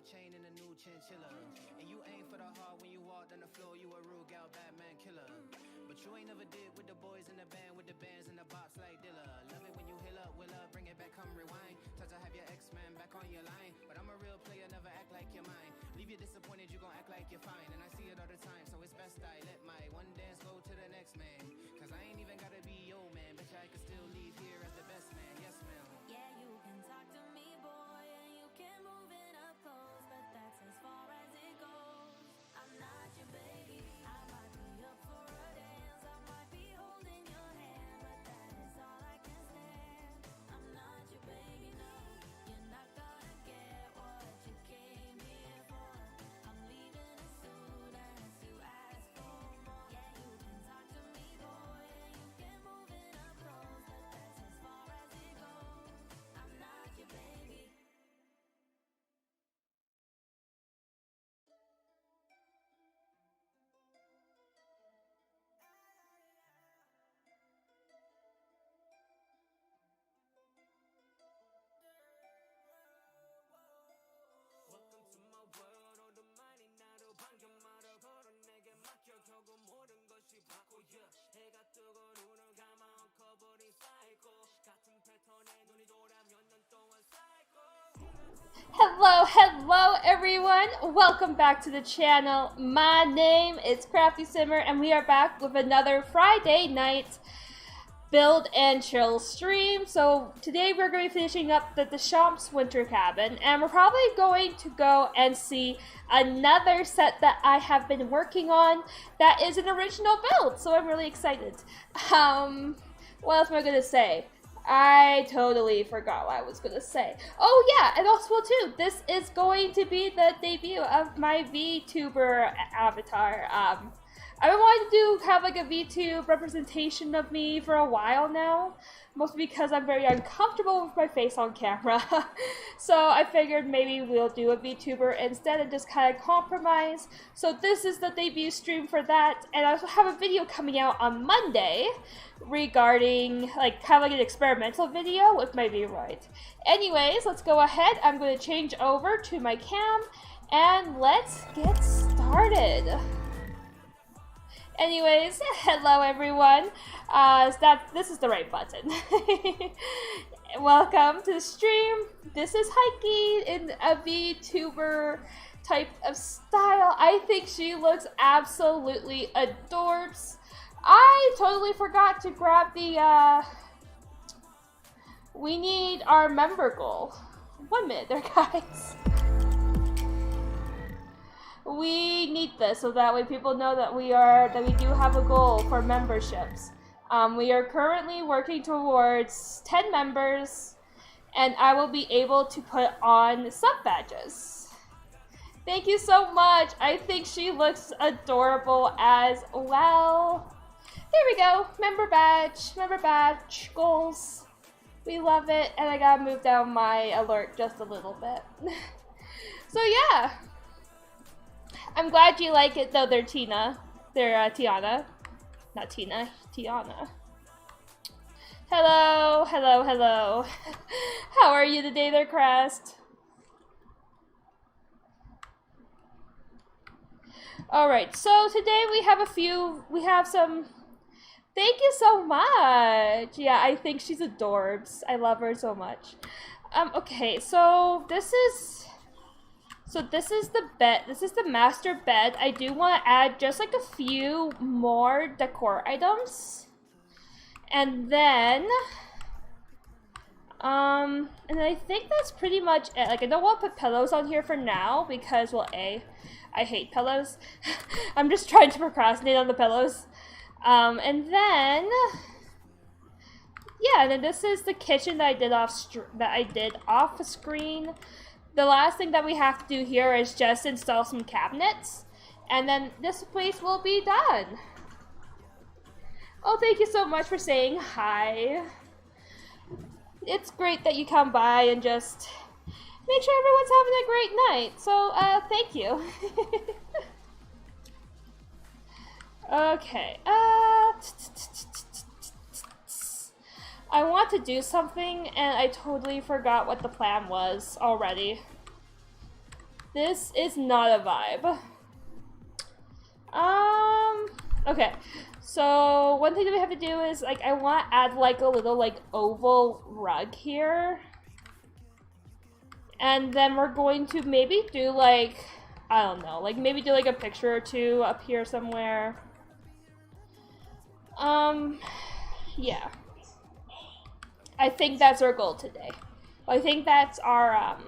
out chain and a new chinchilla. And you aim for the heart when you walk on the floor, you a rude gal, Batman killer. But you ain't never did with the boys in the band, with the bands and the bops like Dilla. Love it when you heal up, will up, bring it back, come rewind. Try to have your ex-man back on your line. But I'm a real player, never act like you're mine. Leave you disappointed, you gon' act like you're fine. And I see it all the time, so it's best I let my one dance go to the next man. Cause I ain't even gotta be your man, but I can still leave here as the best man, yes ma'am. Yeah, you can talk to me, boy, and you can move it up close, but that's as far as it goes. I'm not your baby, I might be up for a dance, I might be holding your hand, but that is all I can stand. I'm not your baby, no, you're not gonna get what you came here for. I'm leaving as soon as you ask for more. Yeah, you can talk to me, boy, and you can move it up close, but that's as far as it goes. I'm not your baby. Welcome to my world. 어둠 많이 나도 반겨 말아 걸어 내게 맡겨 결국 모든 것이 바꿔야 해가 뜨고 눈을 감아 엉켜버린 사이코 같은 패턴에 눈이 돌아 몇 년 동안 사이코. Hello everyone, welcome back to the channel. My name is Crafty Simmer and we are back with another Friday night build and chill stream. So today we're going to be finishing up the Deschamps winter cabin, and we're probably going to go and see another set that I have been working on that is an original build, so I'm really excited. What else am I going to say? I totally forgot what I was going to say. Oh yeah, and also too, this is going to be the debut of my VTuber avatar. I've been wanting to have like a VTube representation of me for a while now, mostly because I'm very uncomfortable with my face on camera. So I figured maybe we'll do a VTuber instead and just kind of compromise. So this is the debut stream for that, and I also have a video coming out on Monday regarding like kind of like an experimental video with my Vroid. Anyways, let's go ahead. I'm going to change over to my cam and let's get started. Anyways, hello everyone. This is the right button. Welcome to the stream. This is Heike in a VTuber type of style. I think she looks absolutely adorbs. I totally forgot to grab the we need our member goal. 1 minute there, guys. We need this so that way people know that we do have a goal for memberships. We are currently working towards 10 members, and I will be able to put on sub badges. Thank you so much. I think she looks adorable as well. There we go. Member badge goals. We love it, and I gotta move down my alert just a little bit. So yeah. I'm glad you like it though. They're Tina. They're Tiana. Not Tina, Tiana. Hello, hello, hello. How are you today there, Crest? Alright, so today we have some, thank you so much. Yeah, I think she's adorbs. I love her so much. Okay, so this is the bed. This is the master bed. I do want to add just like a few more decor items. And then I think that's pretty much it. Like, I don't want to put pillows on here for now because, well, I hate pillows. I'm just trying to procrastinate on the pillows. And then, yeah, and then this is the kitchen that I did off screen. The last thing that we have to do here is just install some cabinets, and then this place will be done. Oh, thank you so much for saying hi. It's great that you come by and just make sure everyone's having a great night. So, thank you. Okay. I want to do something, and I totally forgot what the plan was already. This is not a vibe. Okay. So one thing that we have to do is like I want to add like a little like oval rug here. And then we're going to maybe do like, I don't know, like maybe do like a picture or two up here somewhere. Yeah. I think that's our goal today. I think that's our,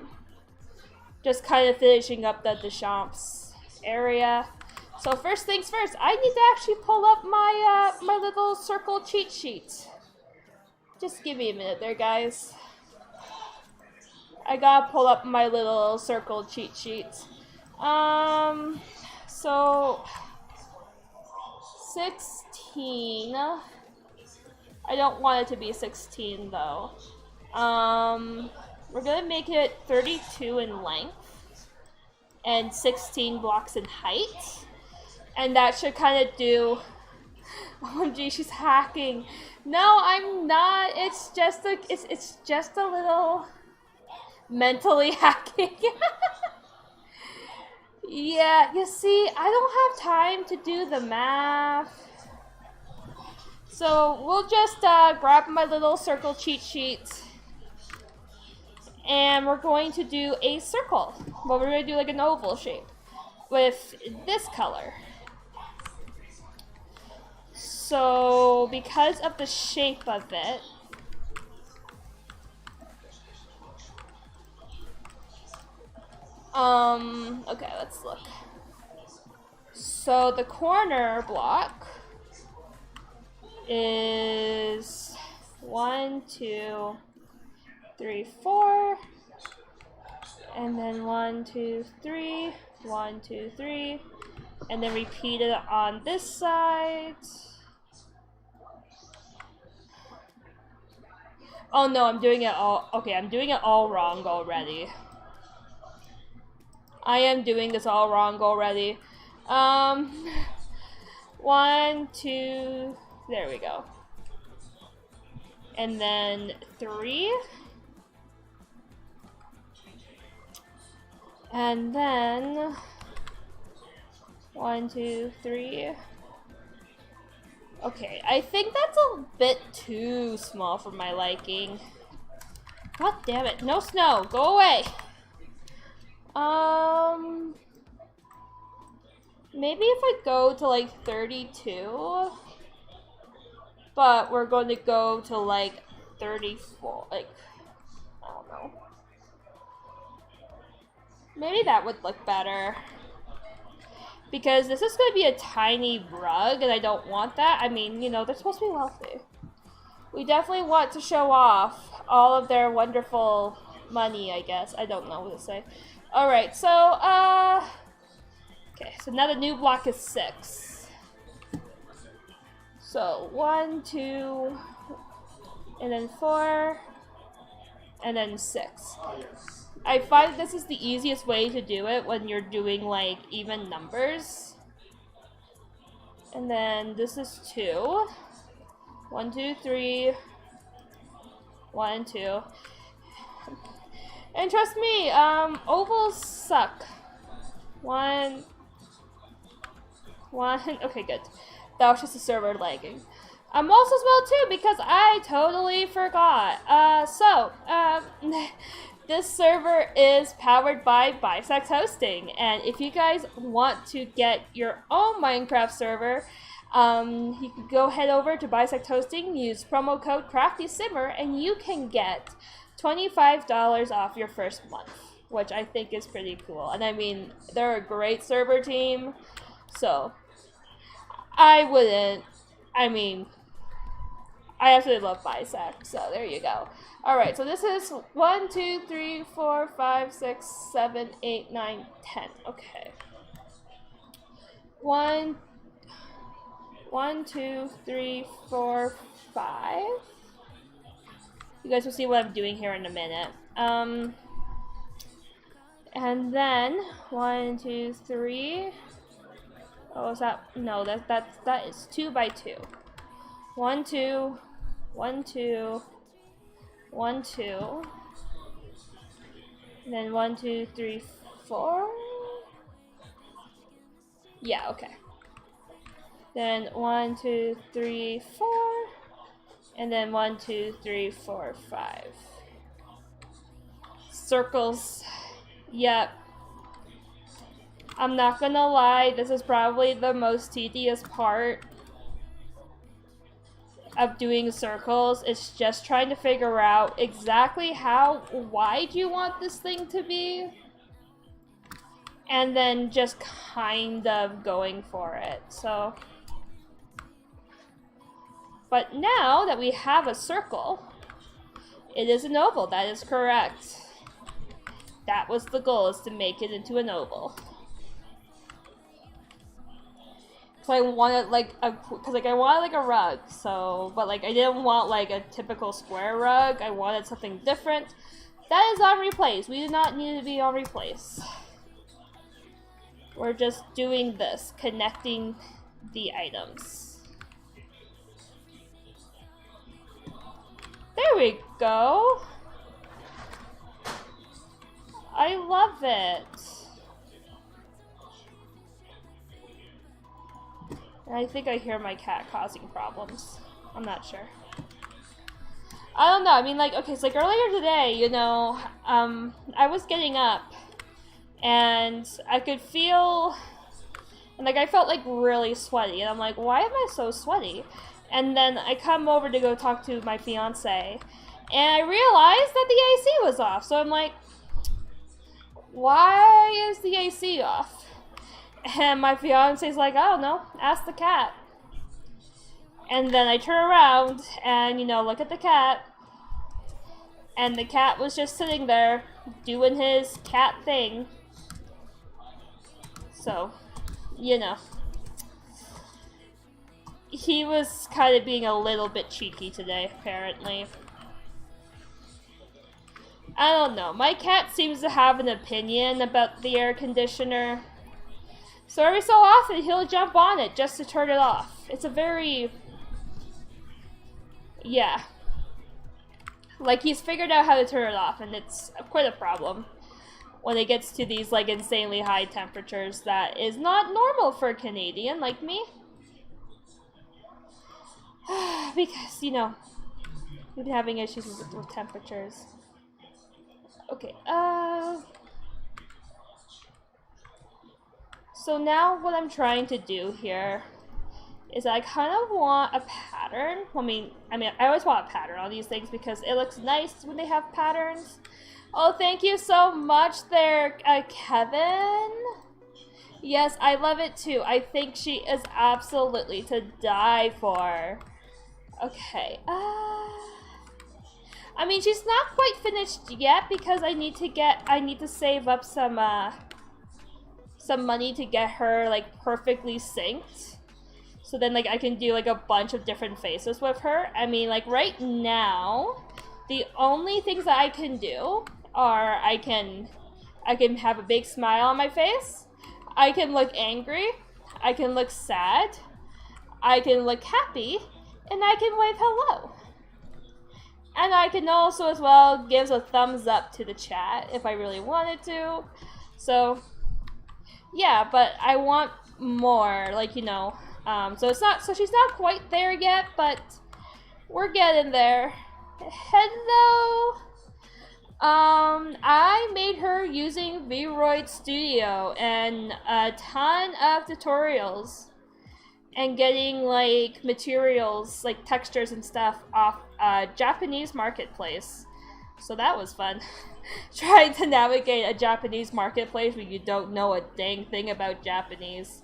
just kind of finishing up the Deschamps area. So first things first, I need to actually pull up my, my little circle cheat sheet. Just give me a minute there, guys. I gotta pull up my little circle cheat sheet. So 16. I don't want it to be 16 though. We're gonna make it 32 in length and 16 blocks in height, and that should kind of do. OMG, she's hacking. No, I'm not. It's just a. It's just a little mentally hacking. Yeah, you see, I don't have time to do the math. So we'll just grab my little circle cheat sheet. And we're going to do a circle. Well, we're going to do like an oval shape with this color. So because of the shape of it, okay, let's look. So the corner block is 1, 2, 3, 4, and then 1, 2, 3, 1, 2, 3, and then repeat it on this side. Oh no, I'm doing it all, okay, I'm doing it all wrong already. I am doing this all wrong already. 1, 2, there we go. And then 3. And then 1, 2, 3. Okay, I think that's a bit too small for my liking. God damn it. No snow. Go away. Maybe if I go to like 32, but we're going to go to like 34, like, I don't know. Maybe that would look better. Because this is going to be a tiny rug, and I don't want that. I mean, you know, they're supposed to be wealthy. We definitely want to show off all of their wonderful money, I guess. I don't know what to say. Alright, so, okay, so now the new block is 6. So, 1, 2, and then 4, and then 6. I find this is the easiest way to do it when you're doing, like, even numbers. And then this is 2. 1, 2, 3. 1, 2. And trust me, ovals suck. 1. Okay, good. That was just a server lagging. I'm also spelled too because I totally forgot. This server is powered by Bisect Hosting, and if you guys want to get your own Minecraft server, you can go head over to Bisect Hosting, use promo code CraftySimmer, and you can get $25 off your first month, which I think is pretty cool. And I mean, they're a great server team, so I absolutely love Bisect, so there you go. Alright, so this is 1, 2, 3, 4, 5, 6, 7, 8, 9, 10. Okay. 1, 2, 3, 4, 5. You guys will see what I'm doing here in a minute. And then 1, 2, 3. Oh, is that? No, that is 2 by 2. 1, 2, 1, 2, 1, 2. And then 1, 2, 3, 4. Yeah, okay. Then 1, 2, 3, 4. And then 1, 2, 3, 4, 5. Circles. Yep. I'm not gonna lie, this is probably the most tedious part of doing circles. It's just trying to figure out exactly how wide you want this thing to be. And then just kind of going for it. So, but now that we have a circle, it is an oval. That is correct. That was the goal, is to make it into an oval. So I wanted like a, I wanted like a rug, so, but like I didn't want like a typical square rug. I wanted something different. That is on replace. We do not need to be on replace. We're just doing this, connecting the items. There we go. I love it. I think I hear my cat causing problems. I'm not sure. I don't know. I mean, like, okay, so like earlier today, you know, I was getting up and I could feel, and like I felt like really sweaty, and I'm like, why am I so sweaty? And then I come over to go talk to my fiance, and I realized that the AC was off. So I'm like, why is the AC off? And my fiance's like, I don't know, ask the cat. And then I turn around and, you know, look at the cat. And the cat was just sitting there doing his cat thing. So, you know. He was kind of being a little bit cheeky today, apparently. I don't know. My cat seems to have an opinion about the air conditioner. So every so often, he'll jump on it just to turn it off. It's a very... yeah. Like, he's figured out how to turn it off, and it's quite a problem when it gets to these, like, insanely high temperatures that is not normal for a Canadian like me. Because, you know, we've been having issues with temperatures. Okay, so now what I'm trying to do here is I kind of want a pattern. I mean, I always want a pattern on these things because it looks nice when they have patterns. Oh, thank you so much there, Kevin. Yes, I love it too. I think she is absolutely to die for. Okay, I mean, she's not quite finished yet because I need to save up some money to get her, like, perfectly synced. So then, like, I can do, like, a bunch of different faces with her. I mean, like, right now, the only things that I can do are I can have a big smile on my face, I can look angry, I can look sad, I can look happy, and I can wave hello. And I can also as well give a thumbs up to the chat if I really wanted to. So, yeah, but I want more, like, you know, so she's not quite there yet, but we're getting there. Hello! I made her using Vroid Studio and a ton of tutorials and getting, like, materials, like textures and stuff off a Japanese marketplace. So that was fun. Trying to navigate a Japanese marketplace where you don't know a dang thing about Japanese.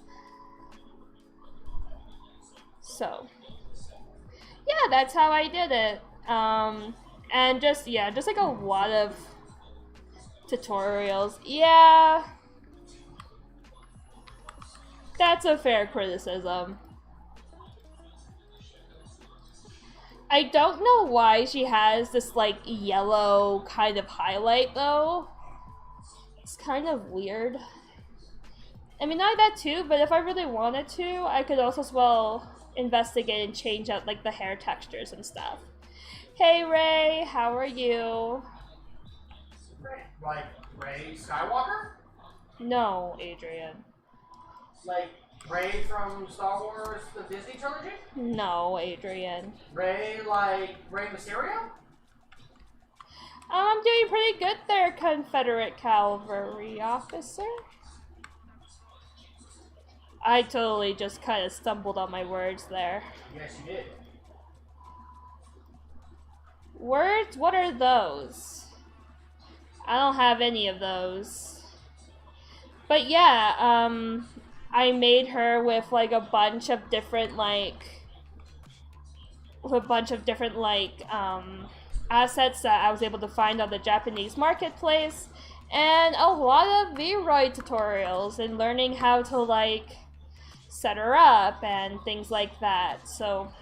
So, yeah, that's how I did it. And just like a lot of tutorials. Yeah. That's a fair criticism. I don't know why she has this, like, yellow kind of highlight, though. It's kind of weird. I mean, not that too, but if I really wanted to, I could also as well investigate and change out, like, the hair textures and stuff. Hey, Ray, how are you? Like Ray Skywalker? No, Adrian. Like Rey from Star Wars, the Disney trilogy? No, Adrian. Rey, like Rey Mysterio? I'm doing pretty good there, Confederate Cavalry Officer. I totally just kind of stumbled on my words there. Yes, you did. Words? What are those? I don't have any of those. But yeah, I made her with like a bunch of different assets that I was able to find on the Japanese marketplace, and a lot of V-Roy tutorials and learning how to like set her up and things like that. So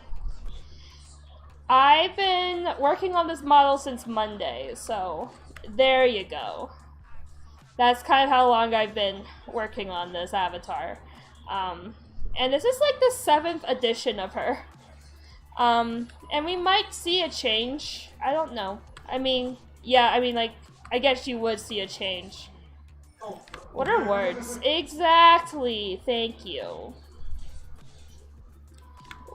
I've been working on this model since Monday, so there you go. That's kind of how long I've been working on this avatar. And this is like the 7th edition of her. And we might see a change. I don't know. I mean, yeah, I mean, like, I guess you would see a change. What are words? Exactly. Thank you.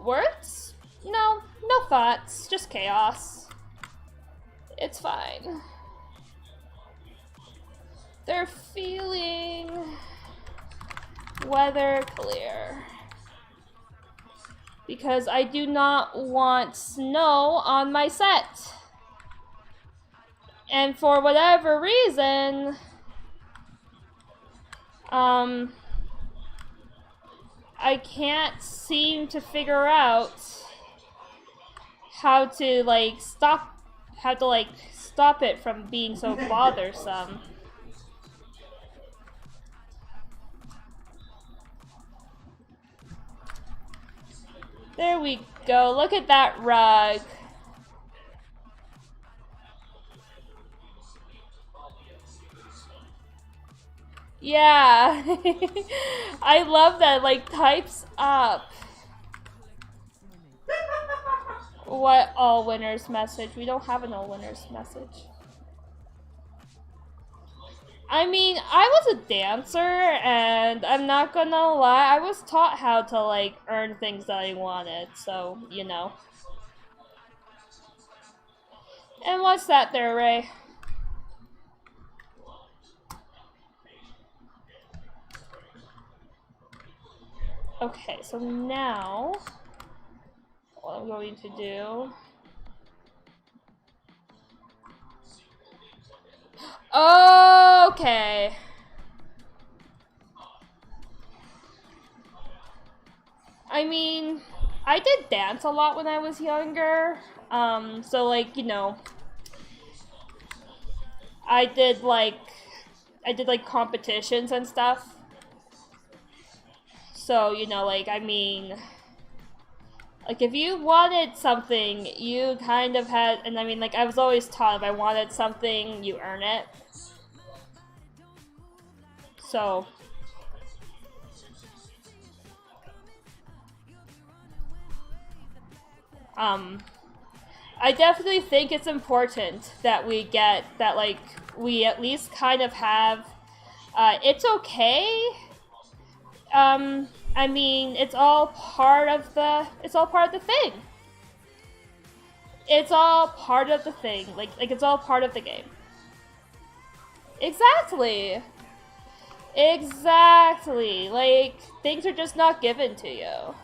Words? No, no thoughts. Just chaos. It's fine. They're feeling weather clear. Because I do not want snow on my set. And for whatever reason, I can't seem to figure out how to stop it from being so bothersome. There we go. Look at that rug. Yeah. I love that, like, types up. What all winners message? We don't have an all winners message. I mean, I was a dancer, and I'm not gonna lie, I was taught how to, like, earn things that I wanted, so, you know. And what's that there, Ray? Okay, so now, what I'm going to do... Okay. I mean, I did dance a lot when I was younger. So like, you know, I did like competitions and stuff. So, you know, like, I mean, like, if you wanted something, you kind of had, and I mean, like, I was always taught if I wanted something, you earn it. So, I definitely think it's important that we get that, like, we at least kind of have, it's okay. I mean, it's all part of the thing. It's all part of the thing. Like it's all part of the game. Exactly. Exactly. Like, things are just not given to you.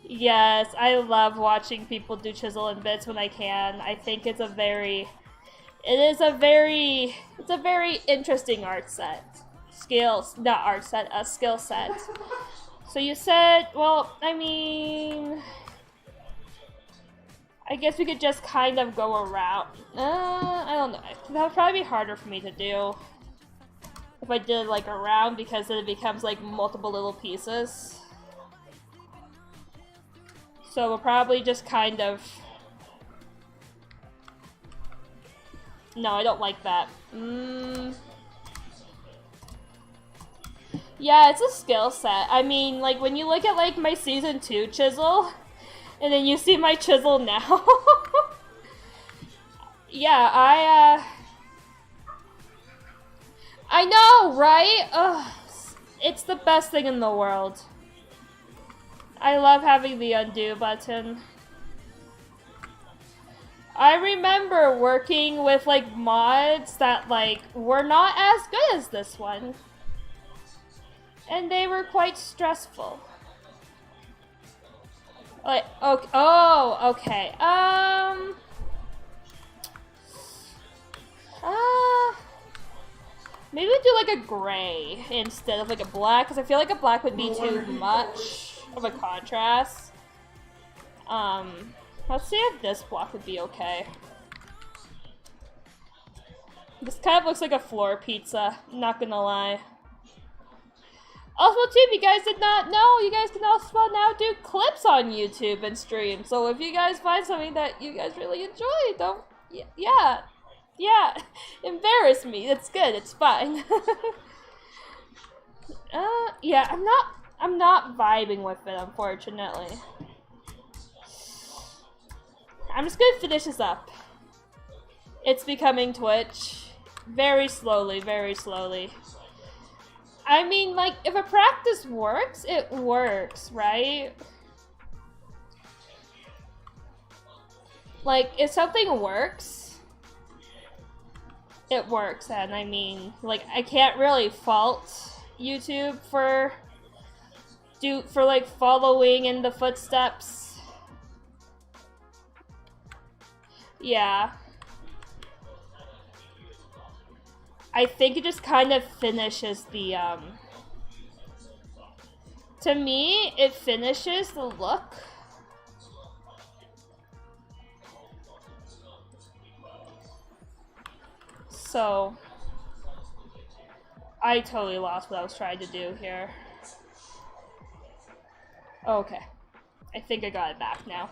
Yes, I love watching people do chisel and bits when I can. I think it's a very interesting art set. A skill set. So you said, well, I mean, I guess we could just kind of go around. I don't know. That would probably be harder for me to do if I did like around, because then it becomes like multiple little pieces. So we'll probably just kind of... No, I don't like that. Yeah, it's a skill set. I mean, like, when you look at, like, my Season 2 chisel, and then you see my chisel now, yeah, I know, right? Ugh, it's the best thing in the world. I love having the undo button. I remember working with like mods that like were not as good as this one. And they were quite stressful. Like, okay, oh, okay. Maybe we do like a gray instead of like a black, because I feel like a black would be too much of a contrast. Let's see if this block would be okay. This kind of looks like a floor pizza, not gonna lie. Also, too, if you guys did not know, you guys can also now do clips on YouTube and stream. So if you guys find something that you guys really enjoy, don't, yeah, embarrass me. It's good. It's fine. Yeah, I'm not vibing with it, unfortunately. I'm just gonna finish this up. It's becoming Twitch. Very slowly, very slowly. I mean, like, if a practice works, it works, right? Like, if something works, it works, and I mean, like, I can't really fault YouTube for like following in the footsteps. Yeah. I think it just kind of finishes the to me, it finishes the look. So I totally lost what I was trying to do here. Okay. I think I got it back now.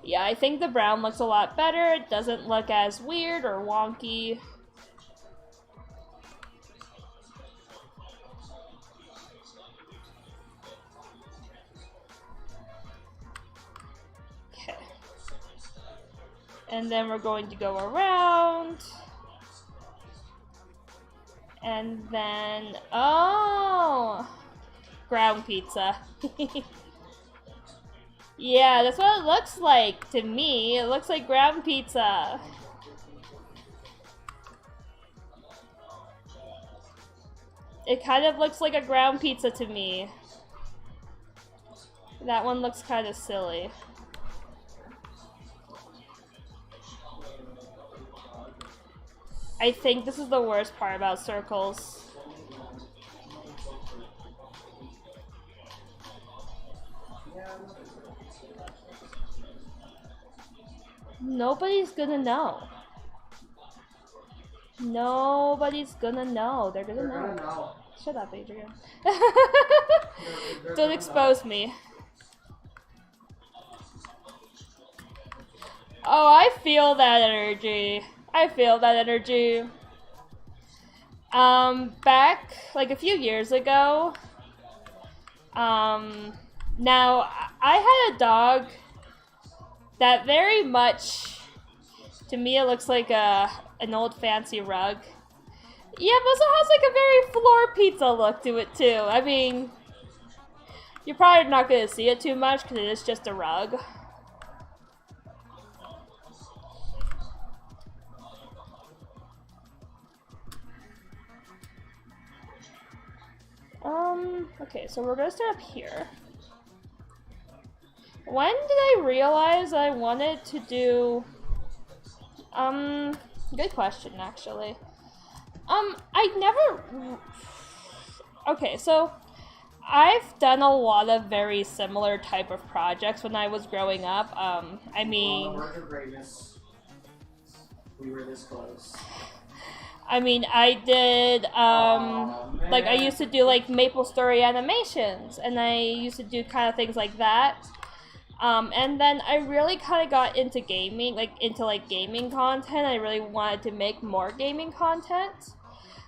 Yeah, I think the brown looks a lot better. It doesn't look as weird or wonky. Okay. And then we're going to go around. And then, oh! Ground pizza. Yeah, that's what it looks like to me. It looks like ground pizza. It kind of looks like a ground pizza to me. That one looks kind of silly. I think this is the worst part about circles. Nobody's gonna know. Nobody's gonna know. They're gonna know. Shut up, Adrian. Don't expose me. Oh, I feel that energy. I feel that energy. Back like a few years ago. Now I had a dog that very much, to me, it looks like an old fancy rug. Yeah, but also has like a very floor pizza look to it too. I mean, you're probably not gonna see it too much because it is just a rug. Okay, so we're gonna start up here. When did I realize I wanted to do... good question, actually. I never... Okay, so I've done a lot of very similar type of projects when I was growing up. I mean... On the verge of greatness. We were this close. I mean, I did, like, I used to do, like, MapleStory animations, and I used to do kind of things like that. And then I really kind of got into gaming, into gaming content. I really wanted to make more gaming content.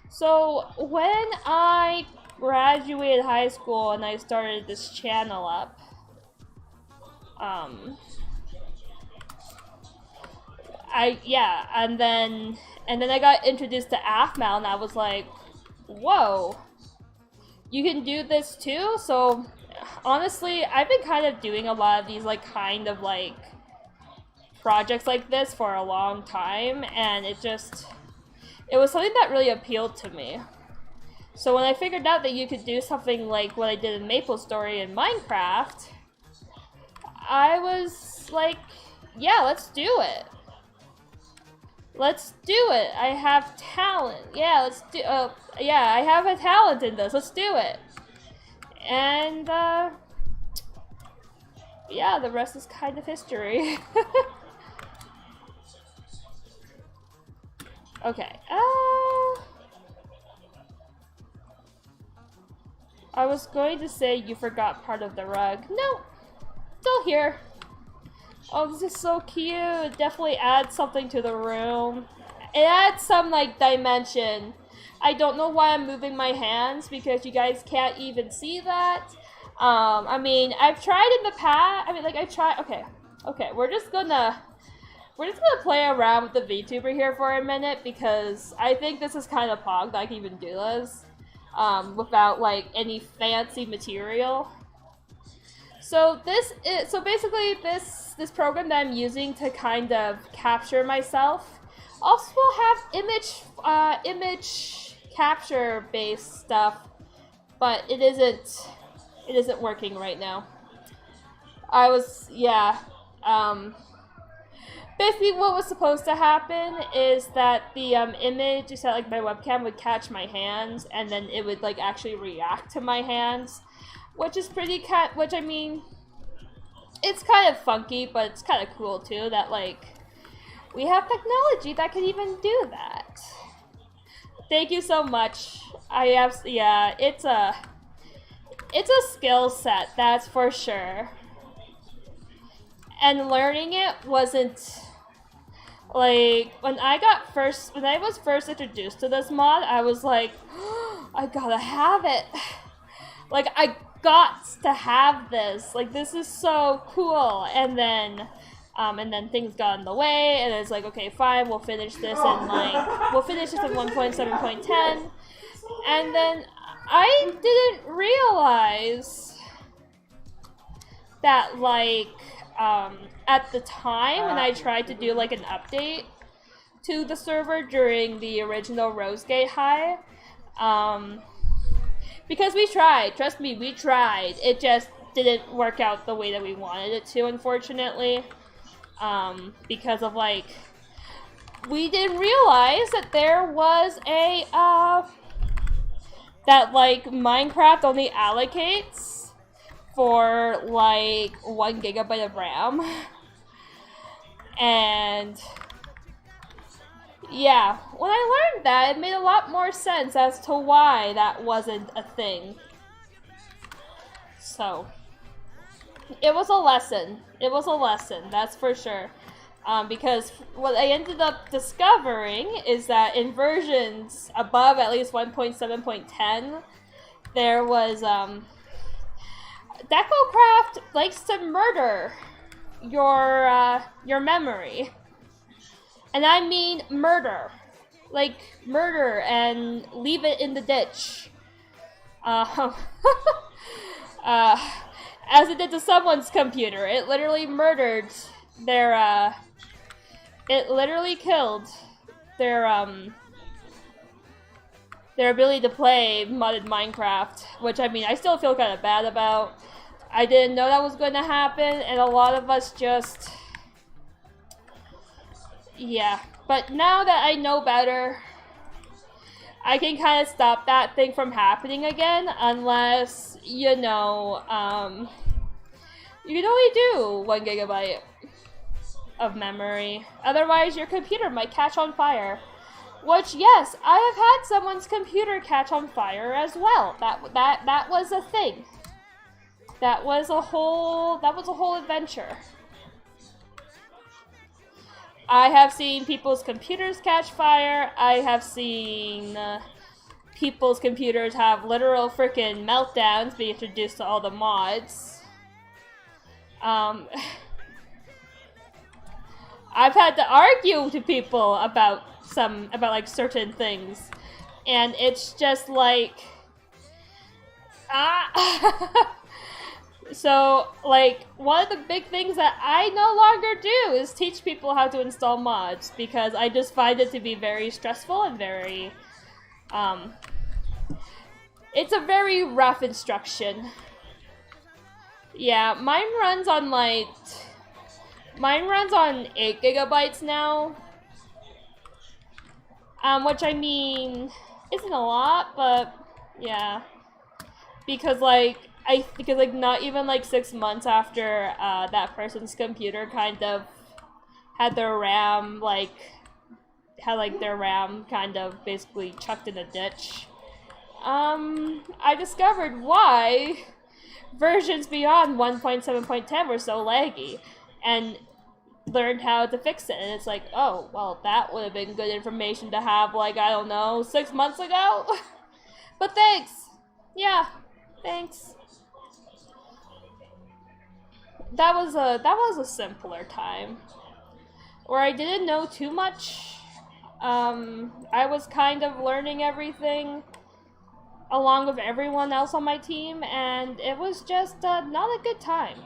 So when I graduated high school and I started this channel up, and then I got introduced to Afmal, and I was like, whoa, you can do this too? So honestly, I've been kind of doing a lot of these like kind of like projects like this for a long time, and it was something that really appealed to me. So when I figured out that you could do something like what I did in MapleStory in Minecraft, I was like, yeah, let's do it. Let's do it. I have talent. Yeah, let's do. Yeah, I have a talent in this. Let's do it. And yeah, the rest is kind of history. Okay. I was going to say you forgot part of the rug. No, still here. Oh, this is so cute. It definitely adds something to the room. It adds some, like, dimension. I don't know why I'm moving my hands, because you guys can't even see that. I mean, I've tried in the past. I mean, like, Okay, we're just gonna play around with the VTuber here for a minute, because I think this is kind of pog that I can even do this without, like, any fancy material. So basically this program that I'm using to kind of capture myself also will have image capture based stuff, but it isn't working right now. Basically what was supposed to happen is that the image is that like my webcam would catch my hands, and then it would like actually react to my hands, which is which, I mean, it's kind of funky, but it's kind of cool too that like we have technology that can even do that. Thank you so much. It's a skill set, that's for sure. And learning it wasn't like when I was first introduced to this mod, I was like, oh, I gotta have it. Like, I got to have this. Like, this is so cool. And then things got in the way, and it's like, okay, fine, we'll finish this in 1.7.10. And then I didn't realize that, like, at the time when I tried to do like an update to the server during the original RoseGate high, because we tried, trust me, we tried, it just didn't work out the way that we wanted it to, unfortunately, because of like, we didn't realize that there was a, that like Minecraft only allocates for like 1 GB of RAM. And yeah, when I learned that, it made a lot more sense as to why that wasn't a thing. So it was a lesson. It was a lesson, that's for sure. Because what I ended up discovering is that in versions above at least 1.7.10, there was DecoCraft likes to murder your memory. And I mean murder. Like, murder and leave it in the ditch. As it did to someone's computer. It literally murdered their, it literally killed their ability to play modded Minecraft, which, I mean, I still feel kind of bad about. I didn't know that was going to happen, and a lot of us just... Yeah. But now that I know better, I can kind of stop that thing from happening again, unless, you know, you can only do 1 GB of memory. Otherwise, your computer might catch on fire. Which, yes, I have had someone's computer catch on fire as well. That was a thing. That was a whole adventure. I have seen people's computers catch fire. I have seen people's computers have literal freaking meltdowns being introduced to all the mods. I I've had to argue to people about like certain things, and it's just like so like one of the big things that I no longer do is teach people how to install mods, because I just find it to be very stressful and very it's a very rough instruction. Yeah, mine runs on 8 gigabytes now. Which I mean isn't a lot, but yeah. Because not even like 6 months after that person's computer kind of had their RAM their RAM kind of basically chucked in a ditch. I discovered why versions beyond 1.7.10 were so laggy, and learned how to fix it. And it's like, oh, well, that would have been good information to have, like, I don't know, 6 months ago. But thanks. Yeah, thanks. That was a simpler time where I didn't know too much. I was kind of learning everything along with everyone else on my team, and it was just not a good time.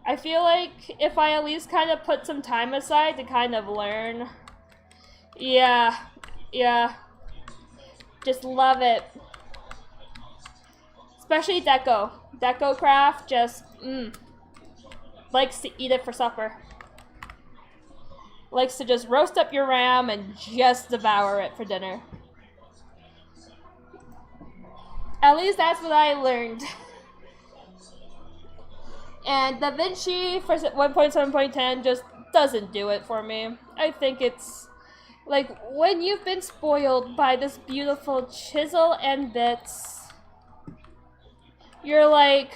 I feel like if I at least kind of put some time aside to kind of learn. Yeah. Just love it. Especially Deco. Deco Craft just, likes to eat it for supper. Likes to just roast up your RAM and just devour it for dinner. At least that's what I learned. And DaVinci for 1.7.10 just doesn't do it for me. I think it's like when you've been spoiled by this beautiful chisel and bits, you're like,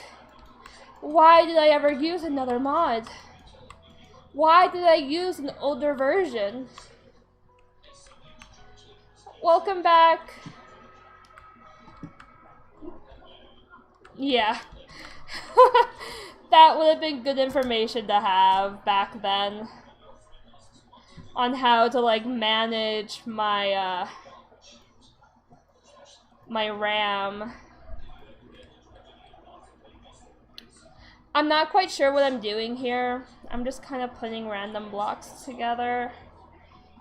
why did I ever use another mod? Why did I use an older version? Welcome back. Yeah. That would have been good information to have back then on how to like manage my my RAM. I'm not quite sure what I'm doing here. I'm just kind of putting random blocks together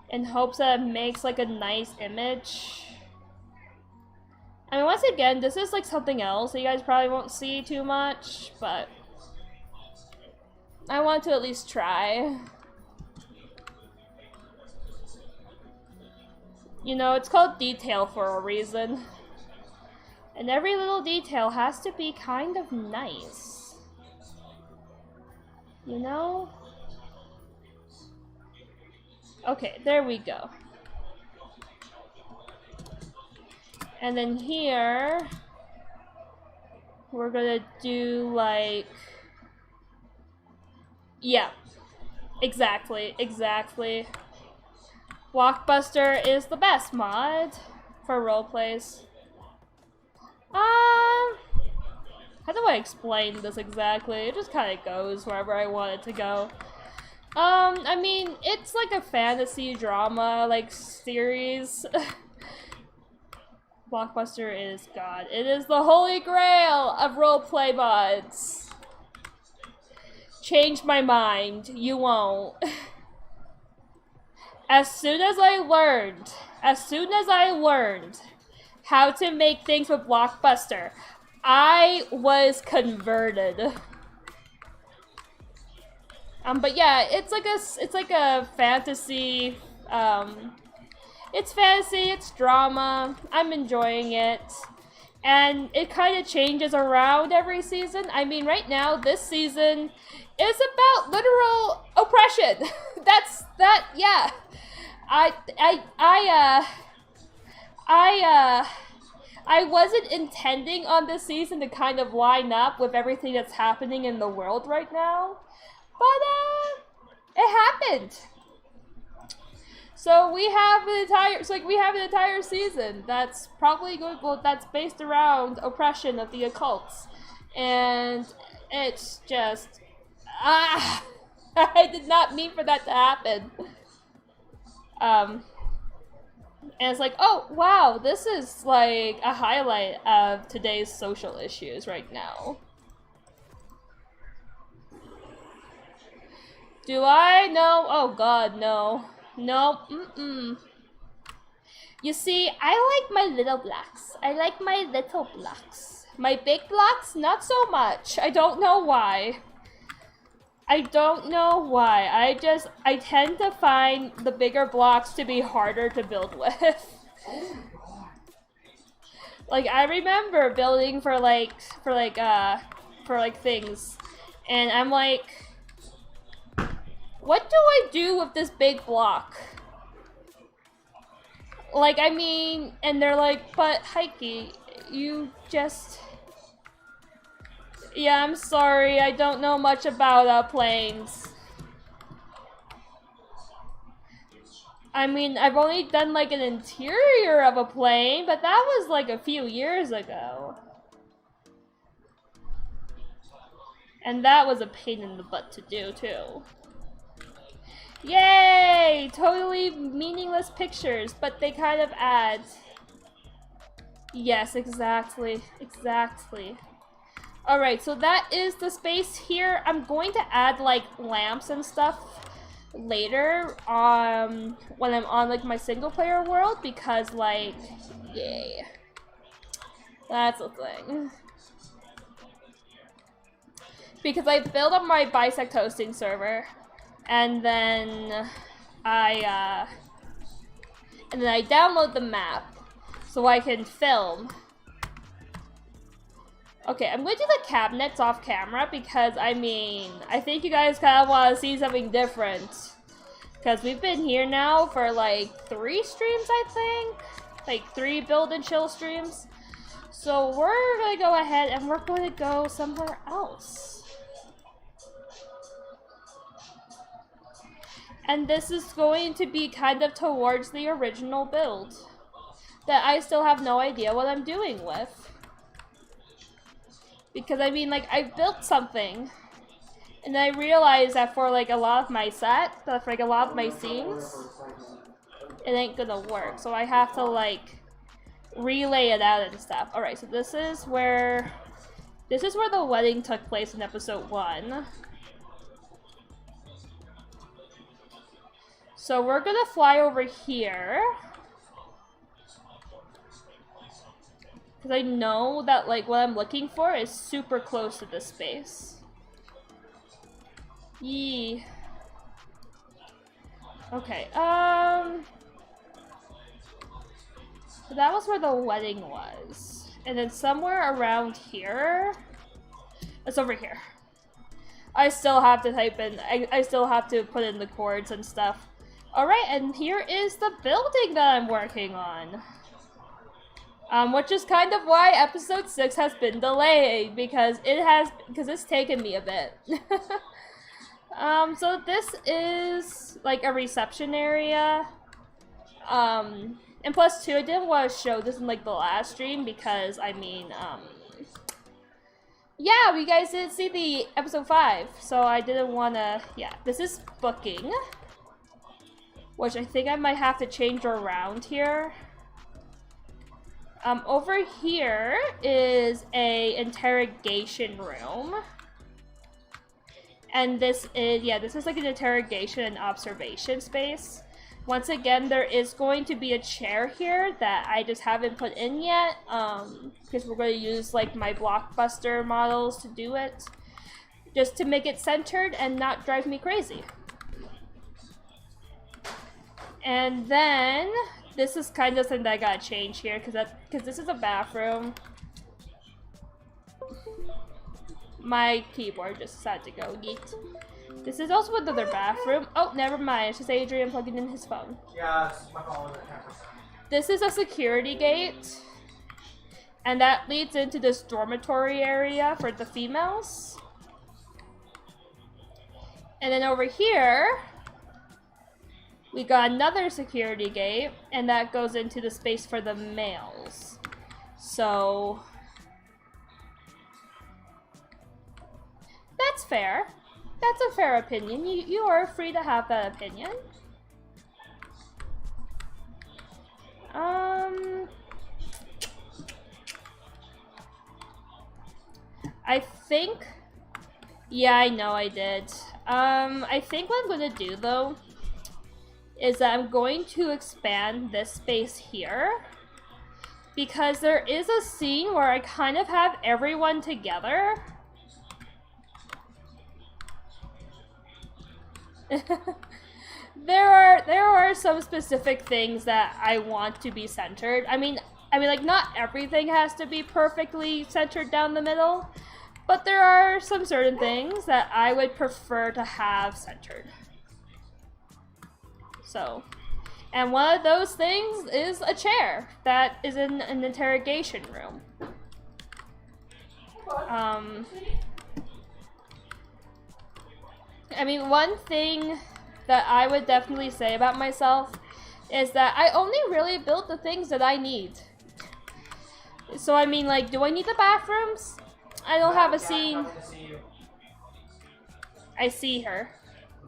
in hopes that it makes like a nice image. I mean, once again, this is like something else that you guys probably won't see too much, but I want to at least try. You know, it's called detail for a reason. And every little detail has to be kind of nice. You know? Okay, there we go. And then here, we're gonna do like, yeah, exactly. Blockbuster is the best mod for roleplays. How do I explain this exactly? It just kind of goes wherever I want it to go. I mean, it's like a fantasy drama, like, series. Blockbuster is God. It is the holy grail of roleplay mods. Change my mind. You won't. As soon as I learned how to make things with Blockbuster, I was converted. But yeah, it's like a fantasy, it's fantasy, it's drama. I'm enjoying it. And it kind of changes around every season. I mean, right now, this season is about literal oppression. Yeah. I wasn't intending on this season to kind of line up with everything that's happening in the world right now. But, it happened. So we have an entire season that's probably good, well, that's based around oppression of the occults. And it's just, I did not mean for that to happen. And it's like, oh wow, this is like a highlight of today's social issues right now. Do I? No. Oh god, no. No. You see, I like my little blocks. I like my little blocks. My big blocks, not so much. I don't know why. I don't know why. I tend to find the bigger blocks to be harder to build with. Like, I remember building for things, and I'm like, what do I do with this big block? Like, I mean, and they're like, but Heike, you just... Yeah, I'm sorry, I don't know much about planes. I mean, I've only done like an interior of a plane, but that was like a few years ago. And that was a pain in the butt to do, too. Yay! Totally meaningless pictures, but they kind of add. Yes, exactly. Exactly. Alright, so that is the space here. I'm going to add, like, lamps and stuff later, when I'm on, like, my single-player world, because, like, yay. That's the thing. Because I built up my bisect hosting server, and then I download the map so I can film. Okay, I'm going to do the cabinets off camera because, I mean, I think you guys kind of want to see something different. Because we've been here now for like 3 streams, I think. Like 3 build and chill streams. So we're going to go ahead and we're going to go somewhere else. And this is going to be kind of towards the original build that I still have no idea what I'm doing with. Because, I mean, like, I built something, and I realized that for, like, a lot of my set, for, like, a lot of my scenes, it ain't gonna work. So I have to, like, relay it out and stuff. Alright, so this is where the wedding took place in episode 1. So we're gonna fly over here. Because I know that, like, what I'm looking for is super close to this space. Yee. Okay, so that was where the wedding was. And then somewhere around here... It's over here. I still have to type in... I still have to put in the chords and stuff. Alright, and here is the building that I'm working on. Which is kind of why episode 6 has been delayed, because it's taken me a bit. So this is like a reception area. And plus 2, I didn't want to show this in like the last stream because, I mean, yeah, you guys didn't see the episode 5, so I didn't want to, yeah. This is booking, which I think I might have to change around here. Over here is a interrogation room. And this is like an interrogation and observation space. Once again, there is going to be a chair here that I just haven't put in yet, because we're going to use like my blockbuster models to do it, just to make it centered and not drive me crazy. And then this is kind of something that I gotta change here, because this is a bathroom. My keyboard just decided to go yeet. This is also another bathroom. Oh, never mind. It's just Adrian plugging in his phone. Yeah, it's my phone. This is a security gate. And that leads into this dormitory area for the females. And then over here, we got another security gate, and that goes into the space for the males. So that's fair. That's a fair opinion. You are free to have that opinion. I think... Yeah, I know I did. I think what I'm gonna do, though, is that I'm going to expand this space here. Because there is a scene where I kind of have everyone together. There are some specific things that I want to be centered. I mean, like, not everything has to be perfectly centered down the middle, but there are some certain things that I would prefer to have centered. So, and one of those things is a chair that is in an interrogation room. I mean, one thing that I would definitely say about myself is that I only really built the things that I need. So I mean, like, do I need the bathrooms? I don't have a scene. I see her.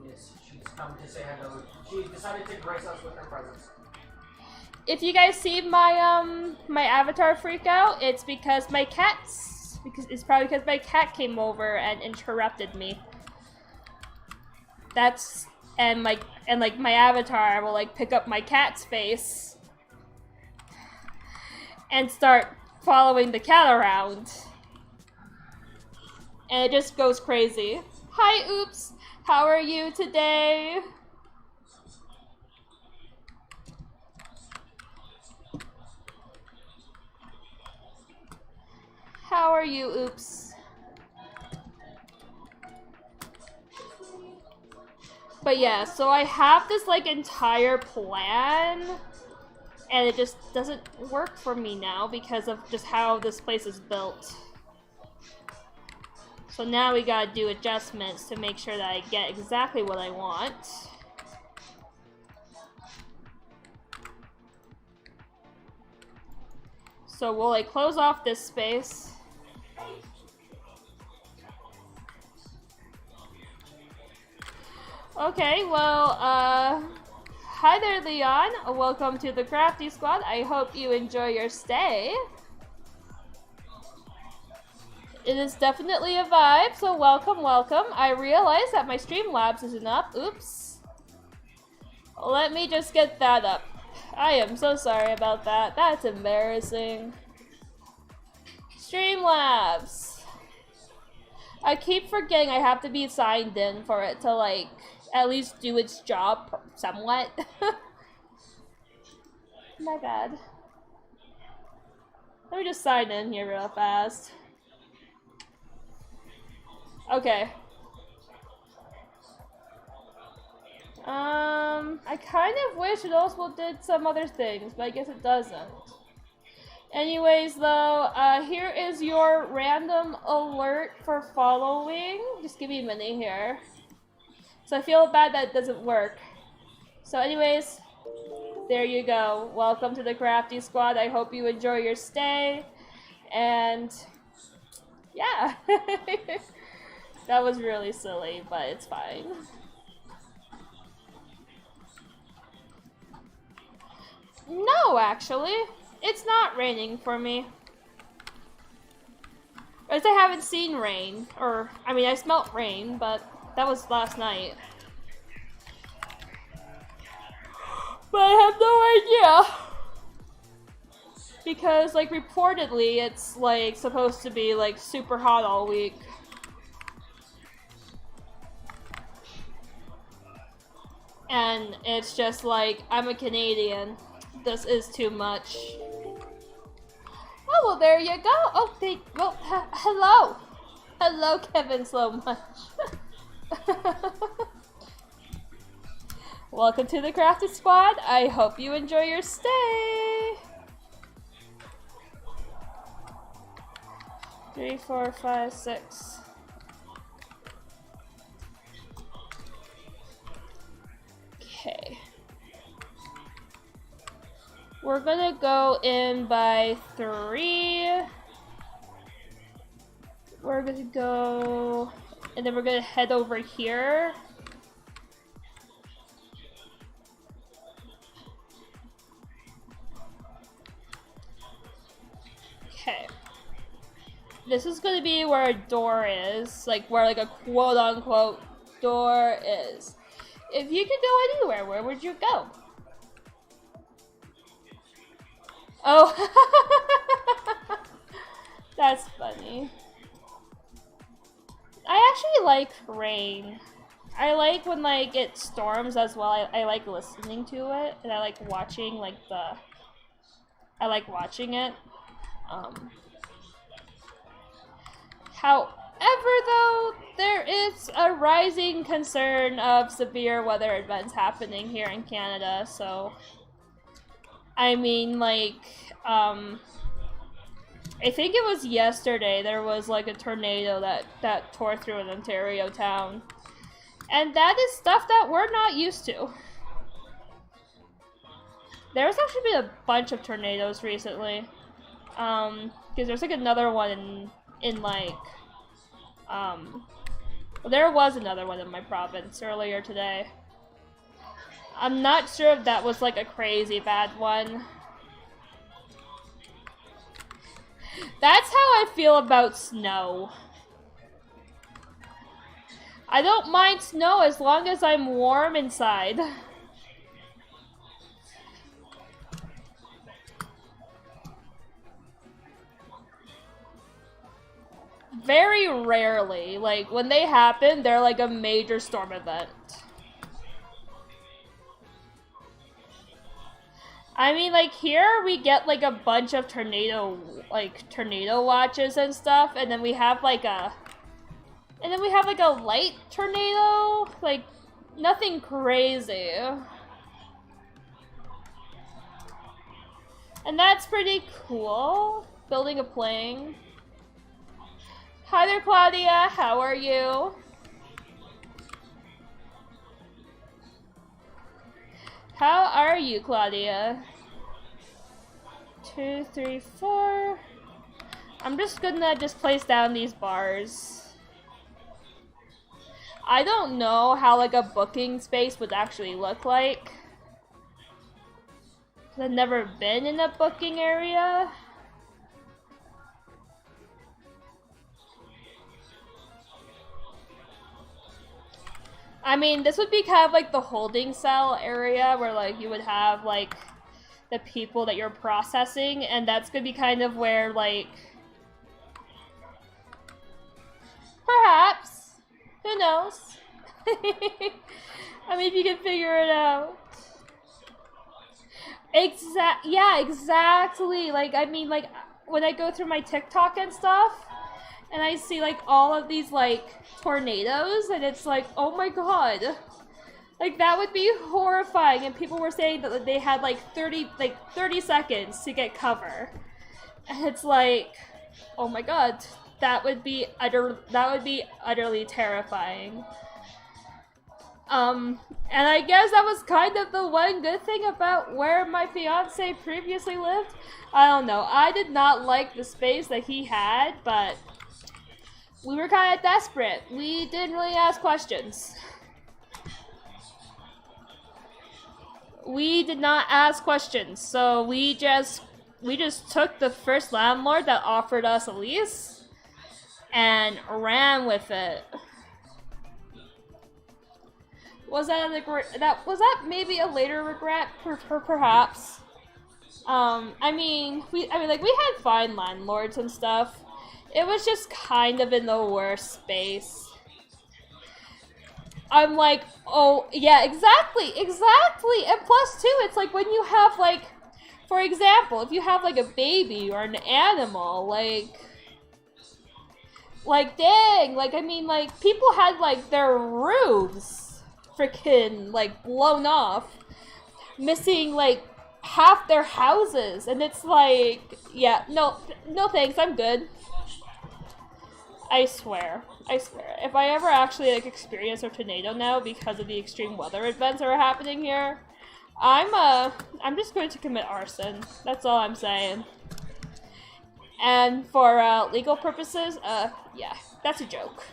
Yes, she's come to say hello. She decided to grace us with her presence. If you guys see my my avatar freak out, it's because my cat's it's probably because my cat came over and interrupted me. That's and my avatar will like pick up my cat's face and start following the cat around. And it just goes crazy. Hi, Oops. How are you today? How are you, Oops? But yeah, so I have this like entire plan, and it just doesn't work for me now because of just how this place is built. So now we gotta do adjustments to make sure that I get exactly what I want. So we'll like close off this space. Okay, well, hi there, Leon. Welcome to the Crafty Squad. I hope you enjoy your stay. It is definitely a vibe, so welcome, welcome. I realize that my Streamlabs isn't up. Oops. Let me just get that up. I am so sorry about that. That's embarrassing. Streamlabs. I keep forgetting I have to be signed in for it to, like, at least do its job somewhat. My bad. Let me just sign in here real fast. Okay. I kind of wish it also did some other things, but I guess it doesn't. Anyways, though, here is your random alert for following. Just give me a minute here. So I feel bad that it doesn't work. So anyways, there you go. Welcome to the Crafty Squad. I hope you enjoy your stay. And yeah. That was really silly, but it's fine. No, actually. It's not raining for me. At least I haven't seen rain. Or, I mean, I smelt rain, but that was last night. But I have no idea. Because, like, reportedly, it's, like, supposed to be, like, super hot all week. And it's just like, I'm a Canadian. This is too much. Oh, well, there you go. Oh, well, hello. Hello, Kevin, so much. Welcome to the Crafty Squad. I hope you enjoy your stay. 3, 4, 5, 6. Okay. We're gonna go in by 3. We're gonna go And then we're gonna head over here. Okay. This is gonna be where a door is, like where like a quote-unquote door is. If you could go anywhere, where would you go? Oh, that's funny. I actually like rain. I like when like it storms as well. I like listening to it, and I like watching like I like watching it. However, though, there is a rising concern of severe weather events happening here in Canada, so I mean, like, I think it was yesterday there was like a tornado that tore through an Ontario town. And that is stuff that we're not used to. There's actually been a bunch of tornadoes recently. Because there's like another one in like, well, there was another one in my province earlier today. I'm not sure if that was like a crazy bad one. That's how I feel about snow. I don't mind snow as long as I'm warm inside. Very rarely, like when they happen, they're like a major storm event. I mean, like here we get like a bunch of tornado watches and stuff, and then we have like a light tornado, like nothing crazy. And that's pretty cool. Building a plane. Hi there, Claudia. How are you? How are you, Claudia? 2, 3, 4. I'm just gonna place down these bars. I don't know how like a booking space would actually look like. I've never been in a booking area. I mean, this would be kind of like the holding cell area where like you would have like the people that you're processing, and that's gonna be kind of where like perhaps, who knows? I mean, if you can figure it out. Yeah, exactly. Like, I mean, like when I go through my TikTok and stuff, and I see like all of these like tornadoes, and it's like, oh my god, like that would be horrifying. And people were saying that they had like 30 seconds to get cover, and it's like, oh my god, that would be utterly terrifying. And I guess that was kind of the one good thing about where my fiance previously lived. I don't know, I did not like the space that he had, but we were kind of desperate. We didn't really ask questions. We did not ask questions, so we just took the first landlord that offered us a lease and ran with it. Was that maybe a later regret? Perhaps. I mean, we had fine landlords and stuff. It was just kind of in the worst space. I'm like, oh, yeah, exactly. And plus, too, it's like when you have, like, for example, if you have, like, a baby or an animal, like, dang, like, I mean, like, people had, like, their roofs freaking, like, blown off, missing, like, half their houses, and it's like, yeah, no thanks, I'm good. I swear. If I ever actually like experience a tornado now because of the extreme weather events that are happening here, I'm just going to commit arson. That's all I'm saying. And for legal purposes, yeah, that's a joke.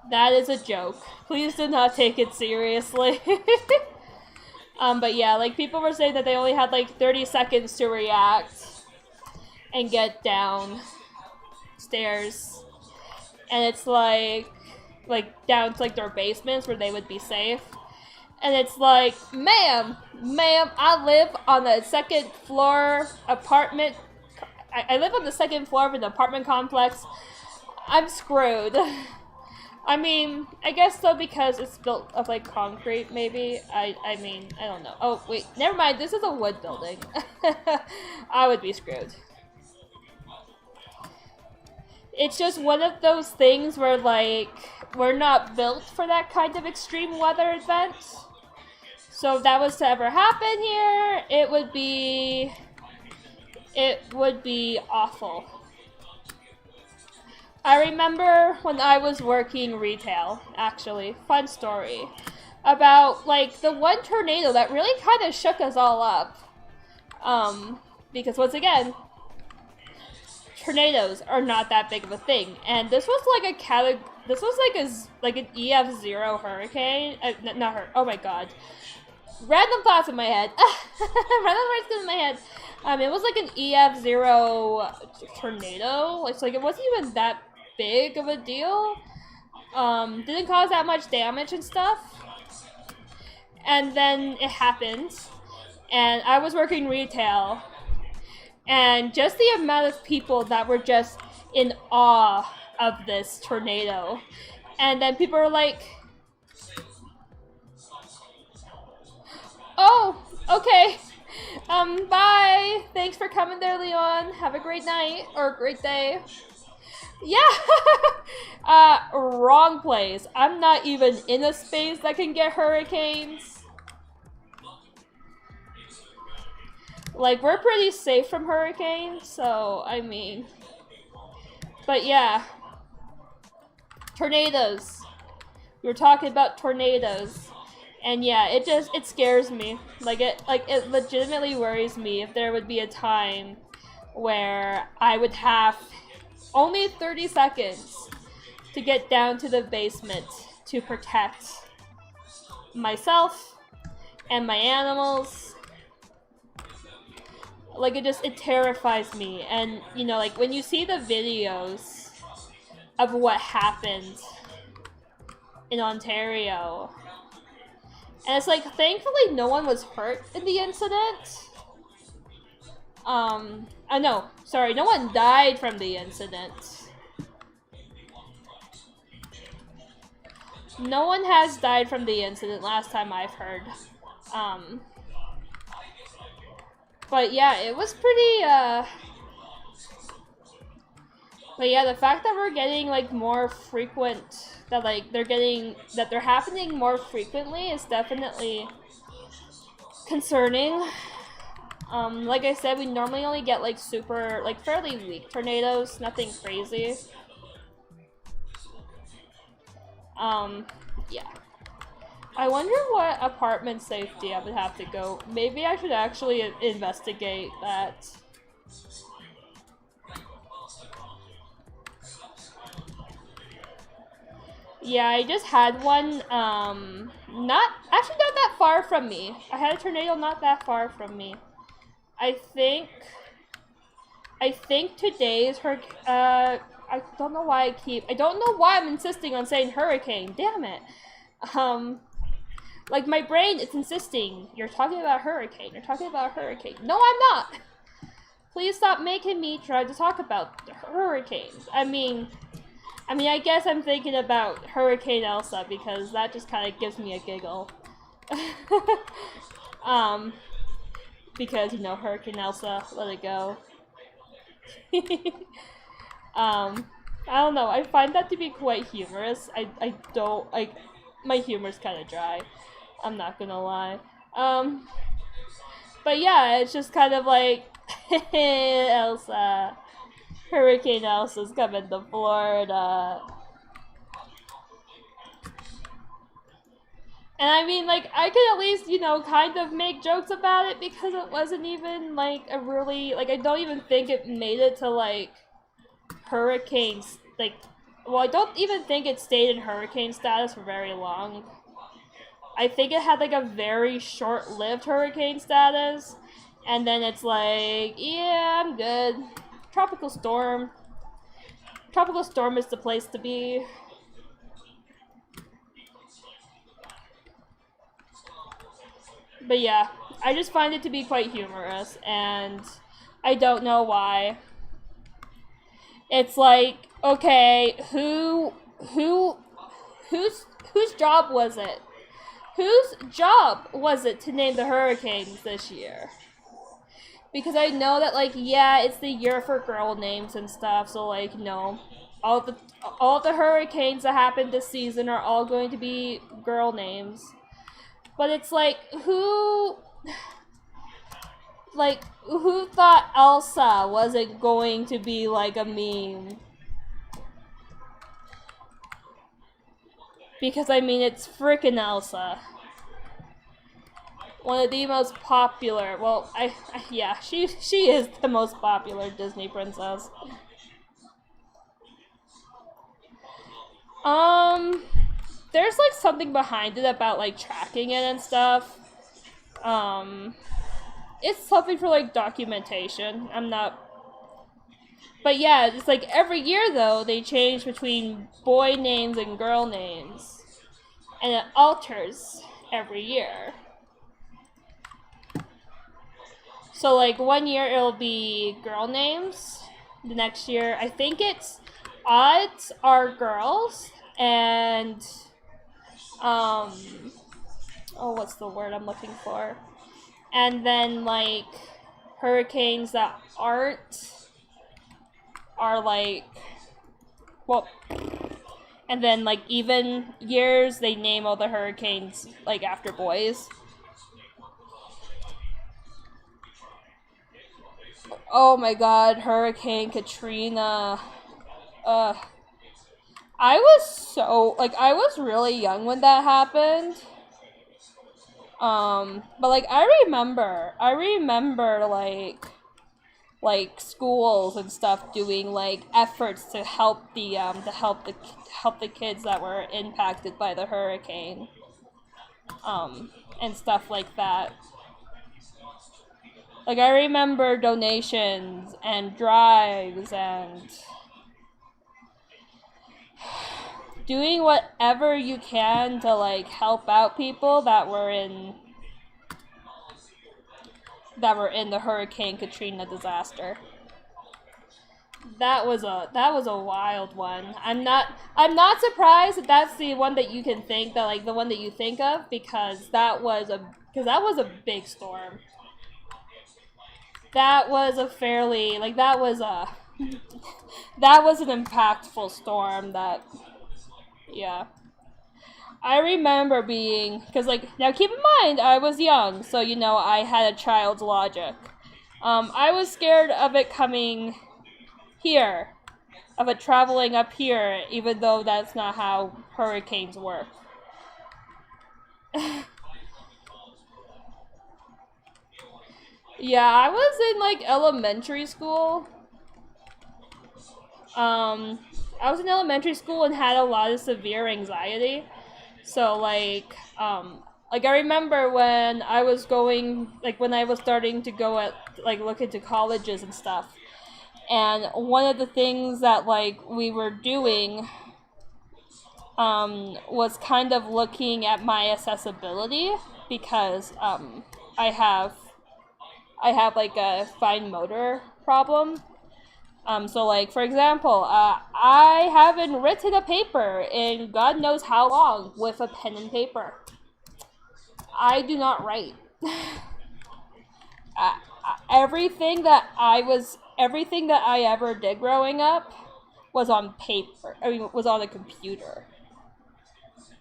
That is a joke. Please do not take it seriously. But yeah, like people were saying that they only had like 30 seconds to react and get down stairs. And it's like down to like their basements where they would be safe. And it's like, ma'am, I live on the second floor apartment. I live on the second floor of an apartment complex. I'm screwed. I mean, I guess so because it's built of like concrete, maybe. I mean, I don't know. Oh, wait, never mind. This is a wood building. I would be screwed. It's just one of those things where, like, we're not built for that kind of extreme weather event. So if that was to ever happen here, it would be awful. I remember when I was working retail, actually, fun story, about, like, the one tornado that really kind of shook us all up. Because once again, tornadoes are not that big of a thing, and this was like an EF0 hurricane. Not her. Oh my god. Random thoughts in my head. Random thoughts in my head. It was like an EF0 tornado. It's like it wasn't even that big of a deal. Didn't cause that much damage and stuff. And then it happened, and I was working retail. And just the amount of people that were just in awe of this tornado. And then people were like, oh, okay. Bye. Thanks for coming there, Leon. Have a great night or a great day. Yeah. Wrong place. I'm not even in a space that can get hurricanes. Like, we're pretty safe from hurricanes, so, I mean. But yeah. Tornadoes. We were talking about tornadoes. And yeah, it scares me. It legitimately worries me if there would be a time where I would have only 30 seconds to get down to the basement to protect myself and my animals. Like, it terrifies me. And, you know, like, when you see the videos of what happened in Ontario, and it's like, thankfully no one was hurt in the incident. No one died from the incident. No one has died from the incident last time I've heard. But yeah, it was pretty, but yeah, the fact that we're getting, like, more frequent, that they're happening more frequently is definitely concerning. Like I said, we normally only get, like, fairly weak tornadoes, nothing crazy. Yeah. I wonder what apartment safety I would have to go. Maybe I should actually investigate that. Yeah, I just had one, not that far from me. I had a tornado not that far from me. I think today's I don't know why I'm insisting on saying hurricane, damn it. Like, my brain is insisting, you're talking about hurricane. No, I'm not! Please stop making me try to talk about hurricanes. I mean, I guess I'm thinking about Hurricane Elsa because that just kind of gives me a giggle. Because, you know, Hurricane Elsa, let it go. I don't know, I find that to be quite humorous. My humor's kind of dry. I'm not gonna lie. But yeah, it's just kind of like, Elsa. Hurricane Elsa's coming to Florida. And I mean, like, I could at least, you know, kind of make jokes about it because it wasn't even, like, a really, like, I don't even think it made it to, like, hurricanes, like, well, I don't even think it stayed in hurricane status for very long. I think it had like a very short-lived hurricane status, and then it's like, yeah, I'm good. Tropical storm. Tropical storm is the place to be. But yeah, I just find it to be quite humorous, and I don't know why. It's like, okay, whose job was it? Whose job was it to name the hurricanes this year? Because I know that, like, yeah, it's the year for girl names and stuff, so, like, no. All the hurricanes that happened this season are all going to be girl names. But it's like, who thought Elsa wasn't going to be, like, a meme? Because, I mean, it's frickin' Elsa. One of the most popular, well, yeah, she is the most popular Disney princess. There's, like, something behind it about, like, tracking it and stuff. It's something for, like, documentation. But yeah, it's like every year, though, they change between boy names and girl names. And it alters every year. So, like, one year it'll be girl names. The next year, I think it's odds are girls. And, oh, what's the word I'm looking for? And then, like, hurricanes that aren't are, like, well, and then, like, even years, they name all the hurricanes, like, after boys. Oh my god, Hurricane Katrina. I was really young when that happened. But, like, I remember, like schools and stuff doing, like, efforts to help the kids that were impacted by the hurricane. And stuff like that. Like, I remember donations and drives and doing whatever you can to, like, help out people that were in the Hurricane Katrina disaster. That was a wild one. I'm not surprised that that's the one that you can think that, like, the one that you think of, because that was a big storm. That was a fairly, like, that was an impactful storm that, yeah. I remember being, because, like, now keep in mind, I was young, so, you know, I had a child's logic. I was scared of it coming here, of it traveling up here, even though that's not how hurricanes work. Yeah, I was in, like, elementary school. I was in elementary school and had a lot of severe anxiety. So, like, I remember when I was going, like, when I was starting to go look into colleges and stuff. And one of the things that, like, we were doing, was kind of looking at my accessibility, because, I have, like, a fine motor problem. So, like, for example, I haven't written a paper in God knows how long with a pen and paper. I do not write. Everything that I ever did growing up was on paper. I mean, was on a computer.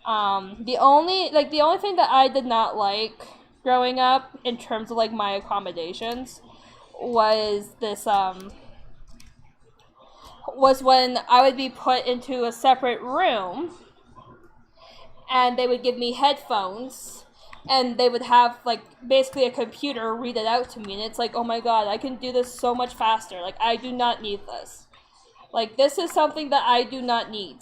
The only thing that I did not like growing up in terms of, like, my accommodations was this, was when I would be put into a separate room and they would give me headphones and they would have, like, basically a computer read it out to me, and it's like, oh my god, I can do this so much faster. Like, I do not need this. Like, this is something that I do not need.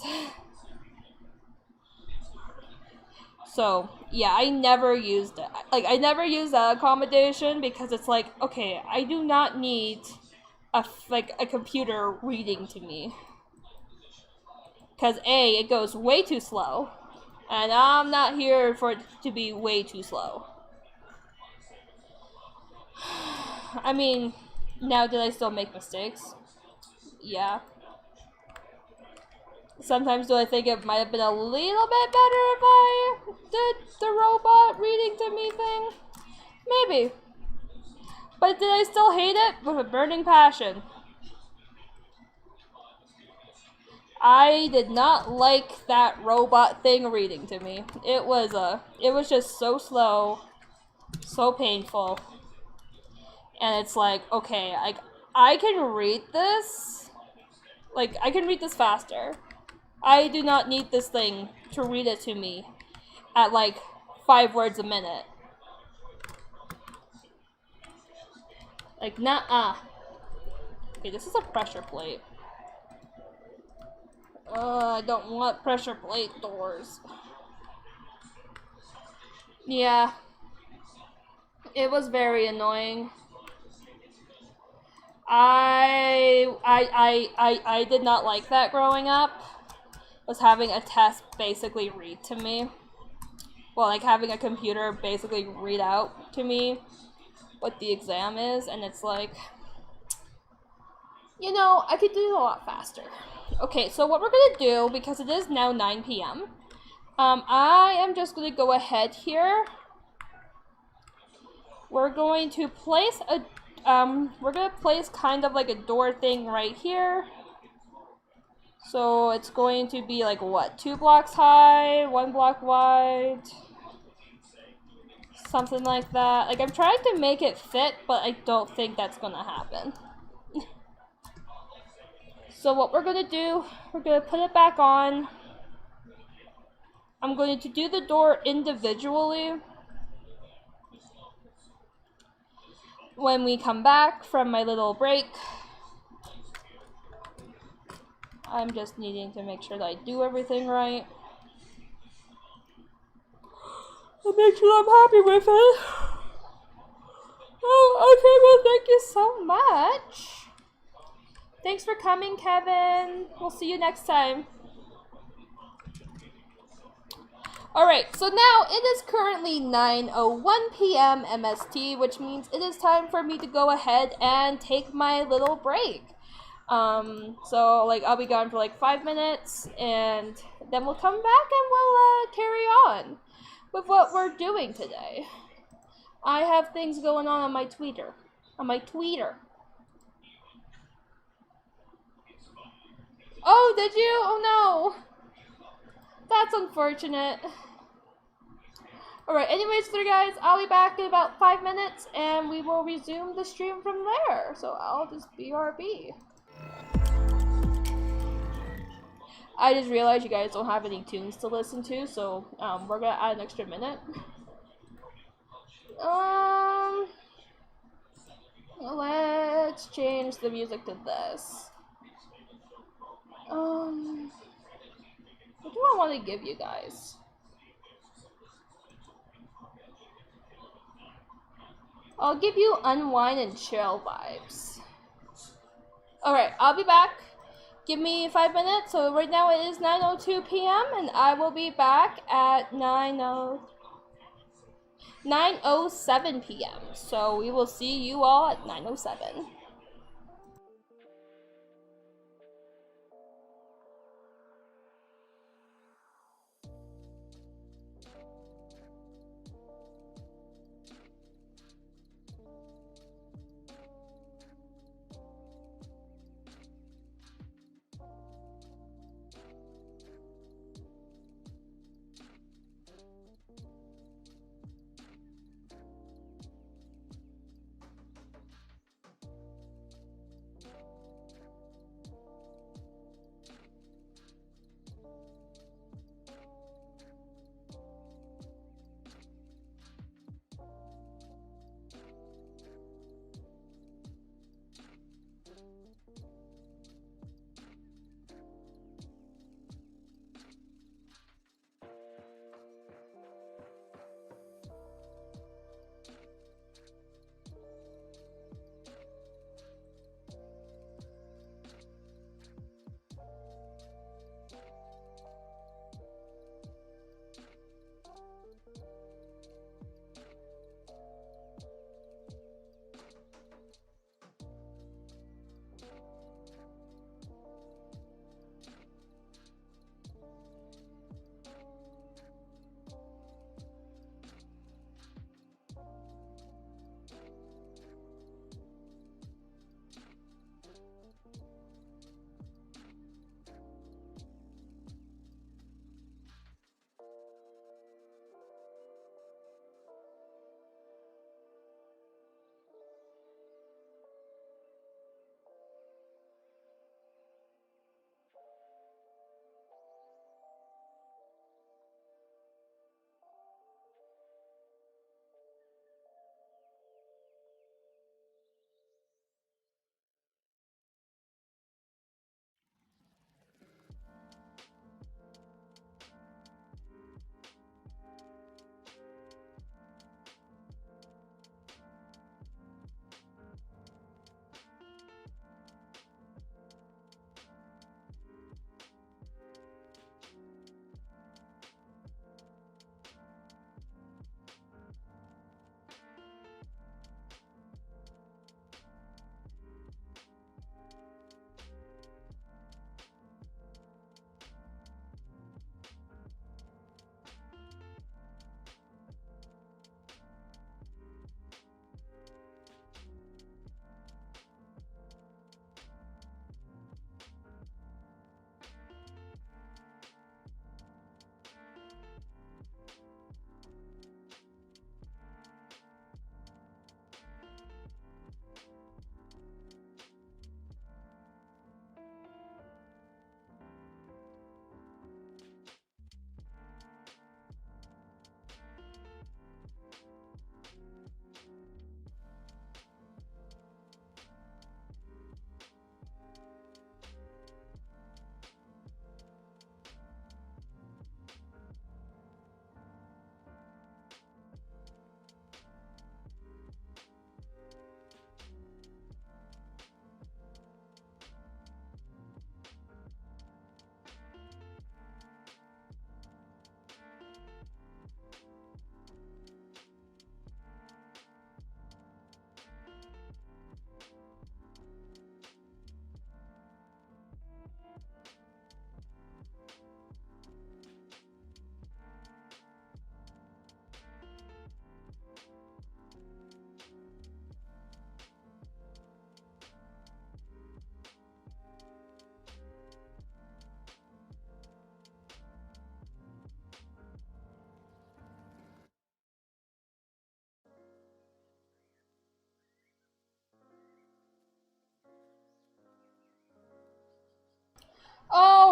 So, yeah, I never used it. Like, I never used that accommodation because it's like, okay, I do not need a computer reading to me. Because A, it goes way too slow. And I'm not here for it to be way too slow. I mean, now did I still make mistakes? Yeah. Sometimes do I think it might have been a little bit better if I did the robot reading to me thing? Maybe. But did I still hate it? With a burning passion. I did not like that robot thing reading to me. It was just so slow, so painful. And it's like, okay, I can read this. Like, I can read this faster. I do not need this thing to read it to me at like 5 words a minute. Like, nah. Okay, this is a pressure plate. I don't want pressure plate doors. Yeah. It was very annoying. I did not like that growing up. Was having a test basically read to me. Well, like having a computer basically read out to me what the exam is, and it's like, you know, I could do it a lot faster. Okay, so what we're gonna do, because it is now 9 p.m., I am just gonna go ahead here. We're going to place kind of like a door thing right here. So it's going to be like what, 2 blocks high, 1 block wide, something like that. Like, I'm trying to make it fit, but I don't think that's gonna happen. So what we're gonna do, we're gonna put it back on. I'm going to do the door individually. When we come back from my little break, I'm just needing to make sure that I do everything right. And make sure I'm happy with it. Oh, okay, well, thank you so much. Thanks for coming, Kevin. We'll see you next time. Alright, so now it is currently 9:01 p.m. MST, which means it is time for me to go ahead and take my little break. So, like, I'll be gone for like 5 minutes, and then we'll come back and we'll carry on with what we're doing today. I have things going on my Twitter. Oh, did you? Oh no! That's unfortunate. Alright, anyways, guys, I'll be back in about 5 minutes, and we will resume the stream from there. So I'll just BRB. I just realized you guys don't have any tunes to listen to, so we're gonna add an extra minute. Let's change the music to this. What do I want to give you guys? I'll give you unwind and chill vibes. Alright, I'll be back. Give me 5 minutes. So right now it is 9:02 p.m. and I will be back at 9:07 p.m. So we will see you all at 9:07.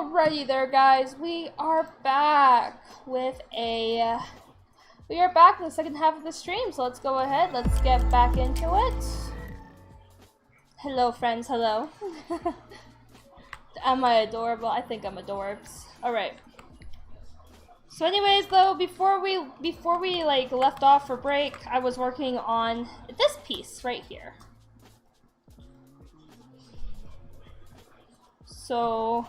Alrighty there, guys. We are back with the second half of the stream. So let's go ahead. Let's get back into it. Hello, friends. Hello. Am I adorable? I think I'm adorbs. Alright. So anyways, though, before we like left off for break, I was working on this piece right here. So,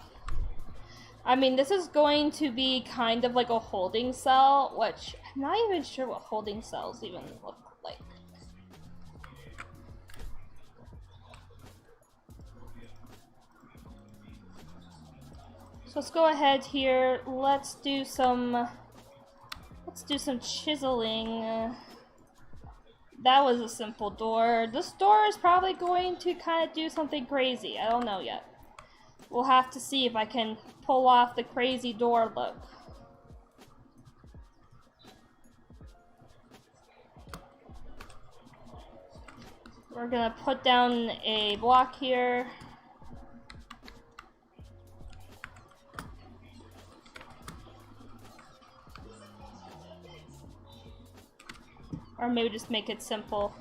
I mean, this is going to be kind of like a holding cell, which I'm not even sure what holding cells even look like. So let's go ahead here. Let's do some chiseling. That was a simple door. This door is probably going to kind of do something crazy. I don't know yet. We'll have to see if I can pull off the crazy door look. We're gonna put down a block here. Or maybe just make it simple.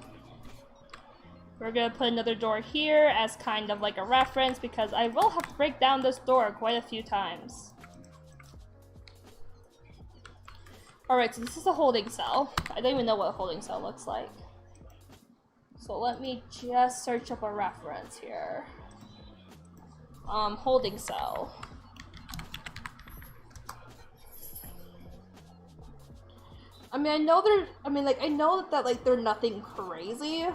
We're gonna put another door here as kind of like a reference because I will have to break down this door quite a few times. Alright, so this is a holding cell. I don't even know what a holding cell looks like. So let me just search up a reference here. Holding cell. I mean, I know that like they're nothing crazy.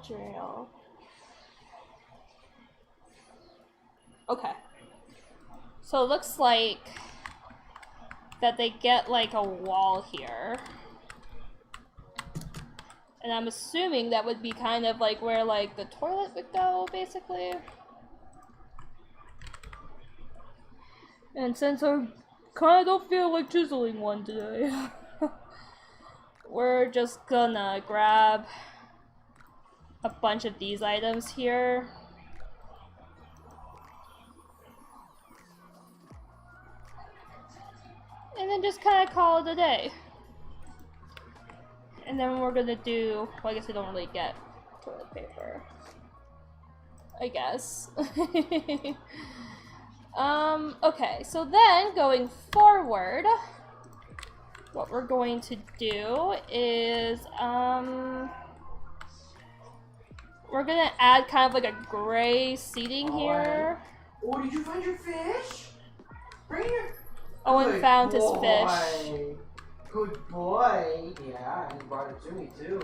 Jail. Okay. So it looks like that they get like a wall here. And I'm assuming that would be kind of like where like the toilet would go, basically. And since I kind of don't feel like chiseling one today, we're just gonna grab a bunch of these items here. And then just kind of call it a day. And then we're gonna do, well, I guess we don't really get toilet paper. I guess. Okay, so then going forward, what we're going to do is, we're gonna add kind of like a gray seating here. Oh, did you find your fish? Bring your... Owen found his fish. Good boy. Yeah, and he brought it to me too.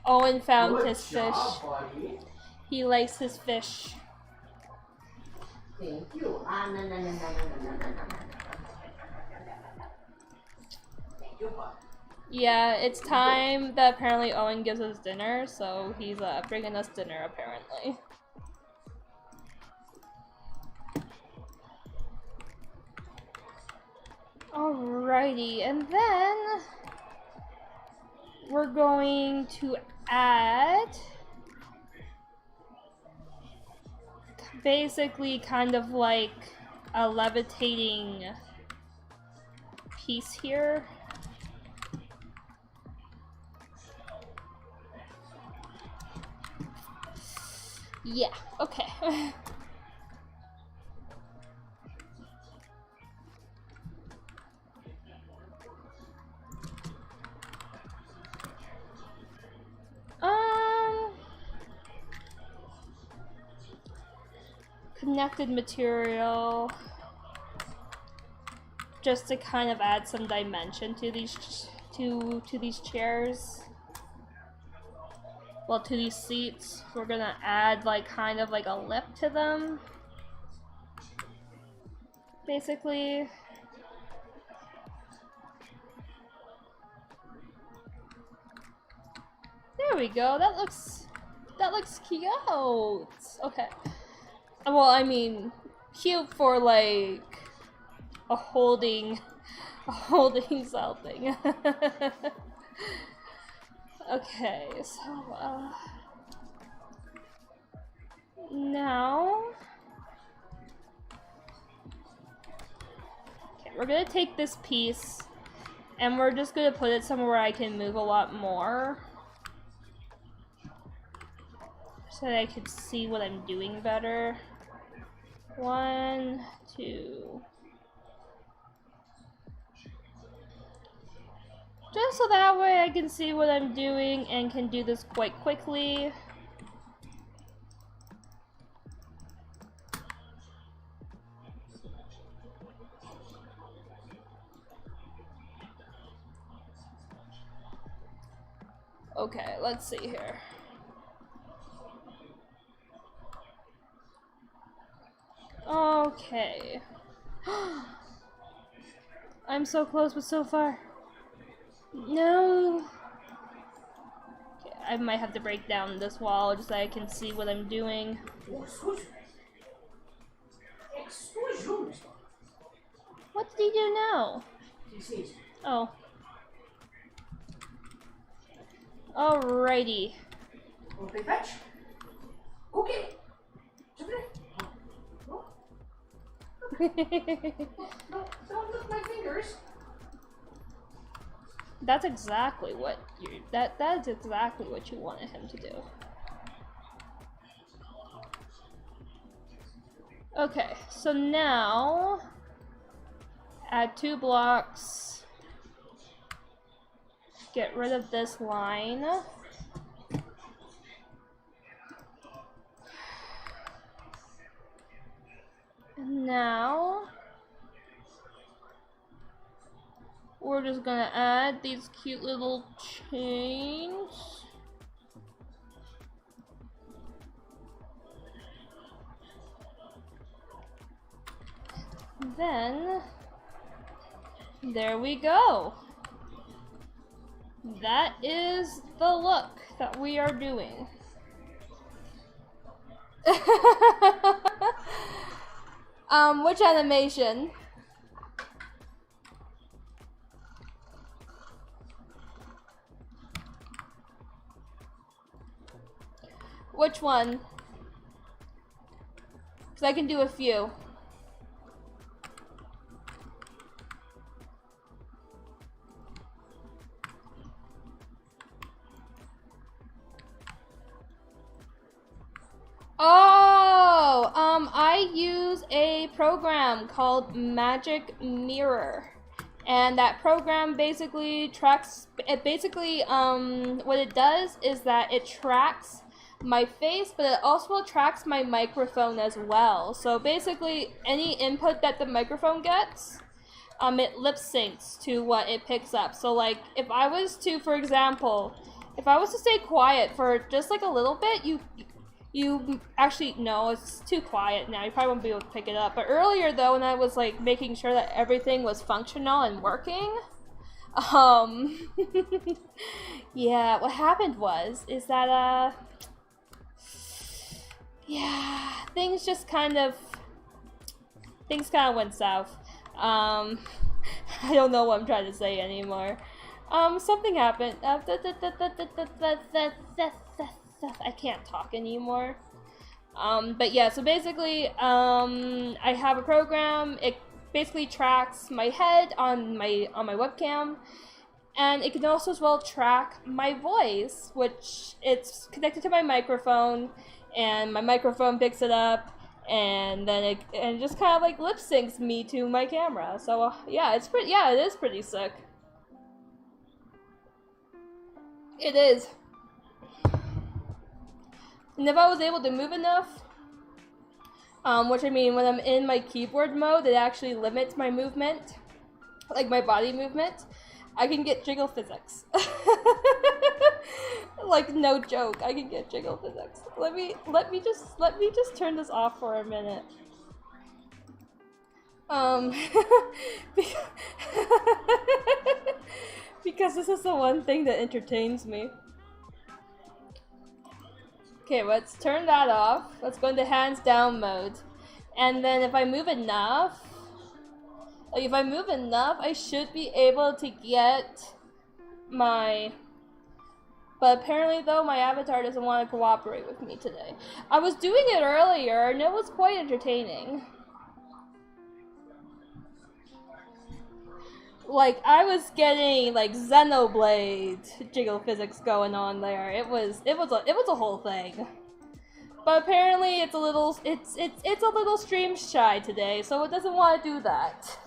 Owen found Good his job, fish. Buddy. He likes his fish. Thank you. Thank you, bud. Yeah, it's time that apparently Owen gives us dinner, so he's bringing us dinner apparently. Alrighty, and then we're going to add basically kind of like a levitating piece here. Yeah, okay. Connected material, just to kind of add some dimension to these to these chairs. Well, to these seats, we're gonna add like kind of like a lip to them, basically. There we go. That looks cute. Okay. Well, I mean, cute for like a holding cell thing. Okay, so now okay, we're gonna take this piece and we're just gonna put it somewhere where I can move a lot more so that I can see what I'm doing better. 1, 2. Just so that way I can see what I'm doing and can do this quite quickly. Okay, let's see here. Okay. I'm so close but so far. No. Okay, I might have to break down this wall just so I can see what I'm doing. Excuse you. What did he do now? He sneezed. Oh. Alrighty. Want to play fetch? Okay. No. No, don't lick my fingers. That's exactly what you that's exactly what you wanted him to do. Okay, so now add 2 blocks. Get rid of this line. And now we're just gonna add these cute little chains. Then there we go. That is the look that we are doing. Which animation? Which one? Because I can do a few. Oh, I use a program called Magic Mirror, and that program basically tracks. It basically, what it does is that it tracks my face, but it also tracks my microphone as well. So basically, any input that the microphone gets, it lip syncs to what it picks up. So like, if I was to, for example, if I was to stay quiet for just like a little bit, you actually, no, it's too quiet now. You probably won't be able to pick it up. But earlier though, when I was like making sure that everything was functional and working, yeah, what happened is that, yeah, things kind of went south. I don't know what I'm trying to say anymore. Something happened. I can't talk anymore. But yeah, so basically, I have a program. It basically tracks my head on my webcam, and it can also as well track my voice, which it's connected to my microphone, and my microphone picks it up, and then it just kind of like lip syncs me to my camera. So yeah, it is pretty sick. It is. And if I was able to move enough, which I mean, when I'm in my keyboard mode, it actually limits my movement, like my body movement, I can get jiggle physics. Like, no joke, I can get jiggle physics. Let me just turn this off for a minute. Because this is the one thing that entertains me. Okay, let's turn that off. Let's go into hands down mode. And then if I move enough, I should be able to get my But apparently, though, my avatar doesn't want to cooperate with me today. I was doing it earlier, and it was quite entertaining. Like, I was getting, like, Xenoblade jiggle physics going on there. It was a whole thing. But apparently it's a little stream shy today, so it doesn't want to do that.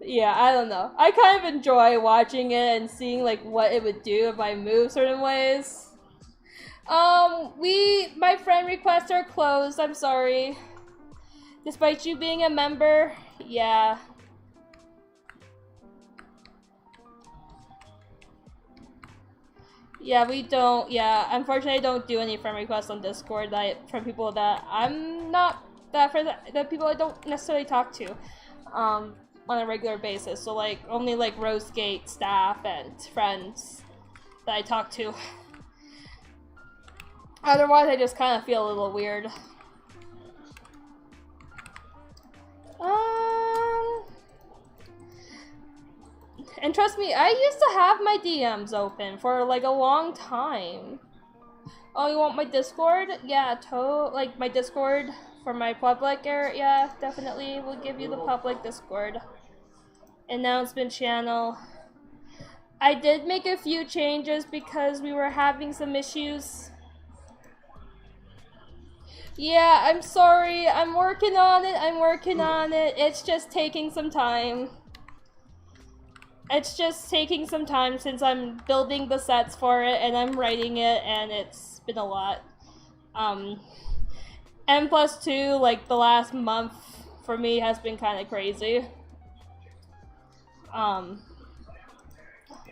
Yeah, I don't know. I kind of enjoy watching it and seeing like what it would do if I move certain ways. My friend requests are closed, I'm sorry. Despite you being a member, yeah. Yeah, we don't, unfortunately I don't do any friend requests on Discord from people that I'm not, that people I don't necessarily talk to, on a regular basis. So like, only like RoseGate staff and friends that I talk to. Otherwise I just kind of feel a little weird. And trust me, I used to have my DMs open for like a long time. Oh, you want my Discord? Yeah, like my Discord for my public area. Yeah, definitely. We'll give you the public Discord announcement channel. I did make a few changes because we were having some issues. Yeah, I'm sorry. I'm working on it. It's just taking some time. It's just taking some time since I'm building the sets for it and I'm writing it, and it's been a lot. And plus two, like the last month for me has been kind of crazy.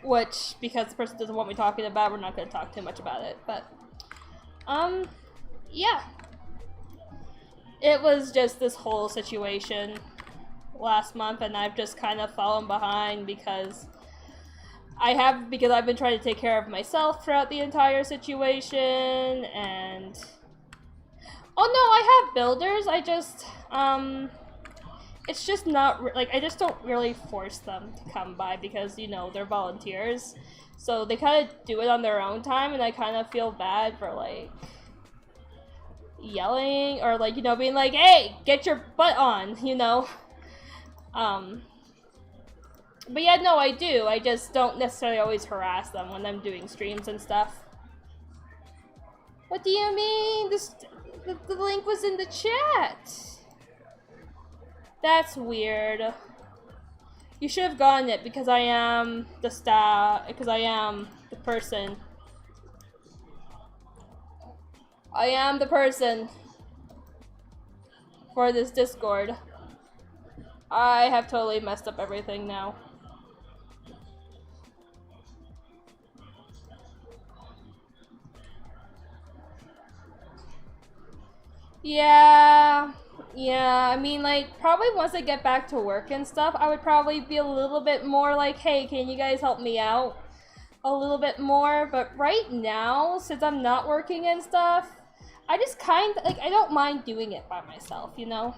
Which, because the person doesn't want me talking about, we're not going to talk too much about it. But, yeah. It was just this whole situation last month, and I've just kind of fallen behind because I've been trying to take care of myself throughout the entire situation, and oh no, I have builders, I just it's just not like, I just don't really force them to come by because, you know, they're volunteers, so they kind of do it on their own time, and I kind of feel bad for like yelling or like, you know, being like, hey, get your butt on, you know. But yeah, no, I do. I just don't necessarily always harass them when I'm doing streams and stuff. What do you mean? The link was in the chat. That's weird. You should have gotten it because I am the because I am the person. I am the person for this Discord. I have totally messed up everything now. Yeah, I mean, like, probably once I get back to work and stuff, I would probably be a little bit more like, hey, can you guys help me out a little bit more? But right now, since I'm not working and stuff, I just kind of, like, I don't mind doing it by myself, you know?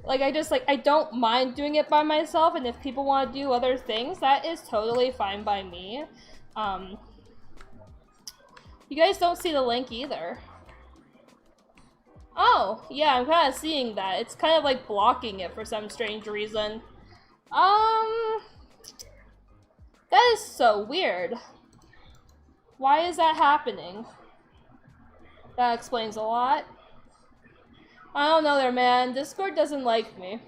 Like, I don't mind doing it by myself, and if people want to do other things, that is totally fine by me. You guys don't see the link either. Oh, yeah, I'm kind of seeing that. It's kind of like blocking it for some strange reason. That is so weird. Why is that happening? That explains a lot. I don't know there, man. Discord doesn't like me.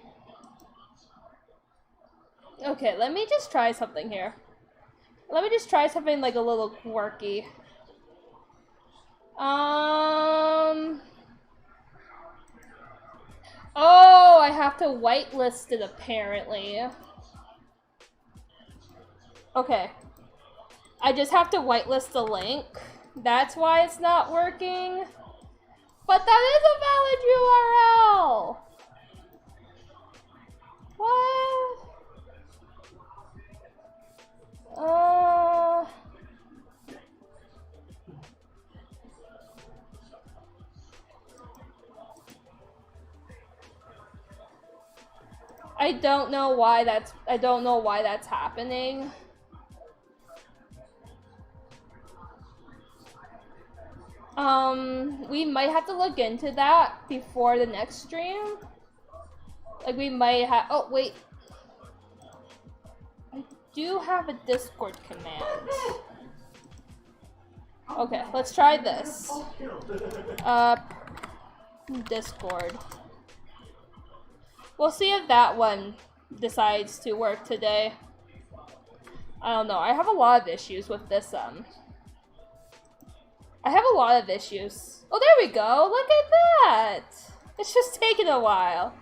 Okay, let me just try something here. Let me just try something like a little quirky. Oh, I have to whitelist it apparently. Okay. I just have to whitelist the link. That's why it's not working. But that is a valid URL! What? I don't know why that's happening. We might have to look into that before the next stream. Like, we might have. Oh, wait. I do have a Discord command. Okay, let's try this. Discord. We'll see if that one decides to work today. I don't know. I have a lot of issues with this, I have a lot of issues. Oh, there we go. Look at that. It's just taking a while.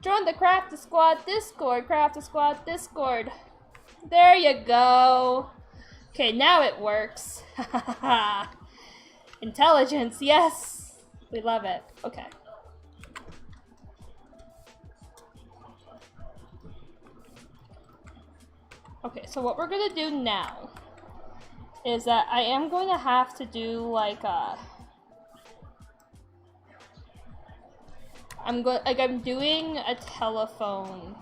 Join the Crafty Squad Discord. Crafty Squad Discord. There you go. Okay, now it works. Intelligence, yes. We love it. Okay. Okay, so what we're gonna do now is that I am going to have to do like I'm doing a telephone,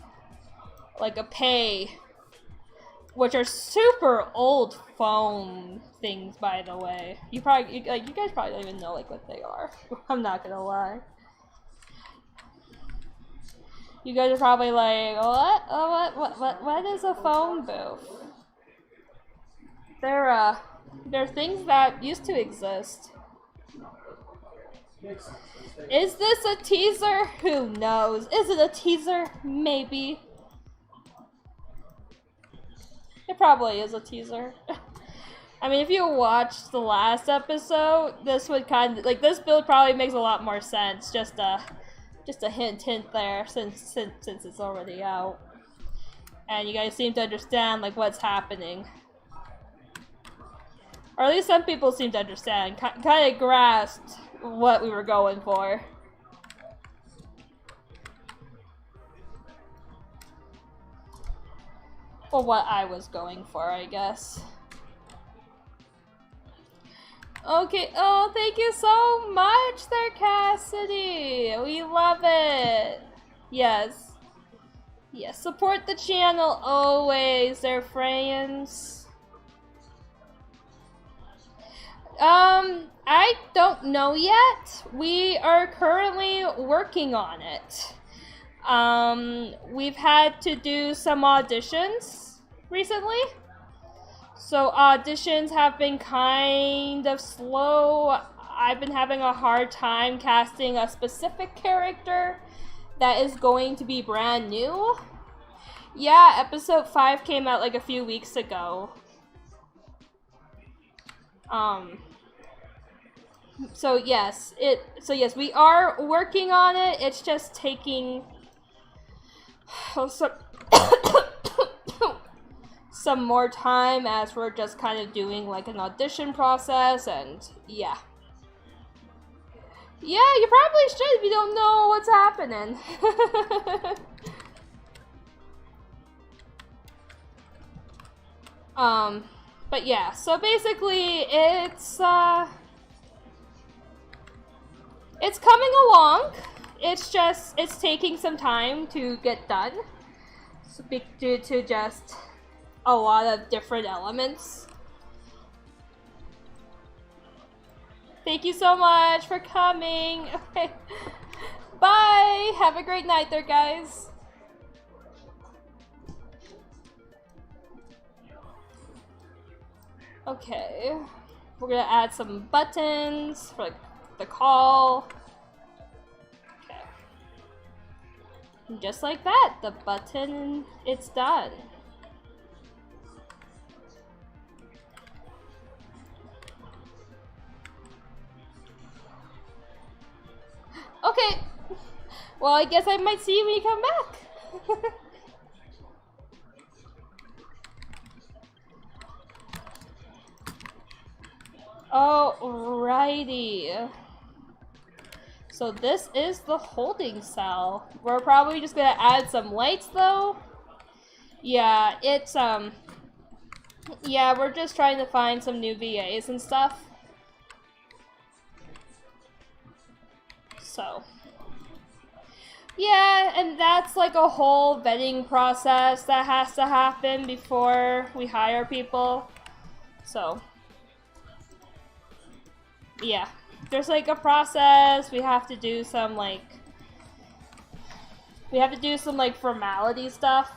like a pay, which are super old phone things, by the way. You guys probably don't even know like what they are. I'm not gonna lie. You guys are probably like, what? Oh, what is a phone booth? They're things that used to exist. Is this a teaser? Who knows? Is it a teaser? Maybe. It probably is a teaser. I mean, if you watched the last episode, this would kind of like this build probably makes a lot more sense. Just a hint there, since it's already out, and you guys seem to understand like what's happening, or at least some people seem to understand, kind of grasped what we were going for. Or what I was going for, I guess. Okay, oh, thank you so much there, Cassidy! We love it! Yes. Yes, support the channel always, there, friends. I don't know yet. We are currently working on it. We've had to do some auditions recently. So auditions have been kind of slow. I've been having a hard time casting a specific character that is going to be brand new. Yeah, episode 5 came out like a few weeks ago. So yes, we are working on it. It's just taking some more time, as we're just kind of doing like an audition process, and yeah. Yeah, you probably should if you don't know what's happening. But yeah, so basically it's coming along. It's taking some time to get done. So due to just a lot of different elements. Thank you so much for coming. Okay. Bye. Have a great night there, guys. Okay. We're gonna add some buttons for like the call. Okay. And just like that, the button, it's done. Okay. Well, I guess I might see you when you come back. Alrighty. So this is the holding cell. We're probably just gonna add some lights though. Yeah, it's yeah, we're just trying to find some new VAs and stuff. So yeah, and that's like a whole vetting process that has to happen before we hire people. So yeah. there's like a process. We have to do some like formality stuff.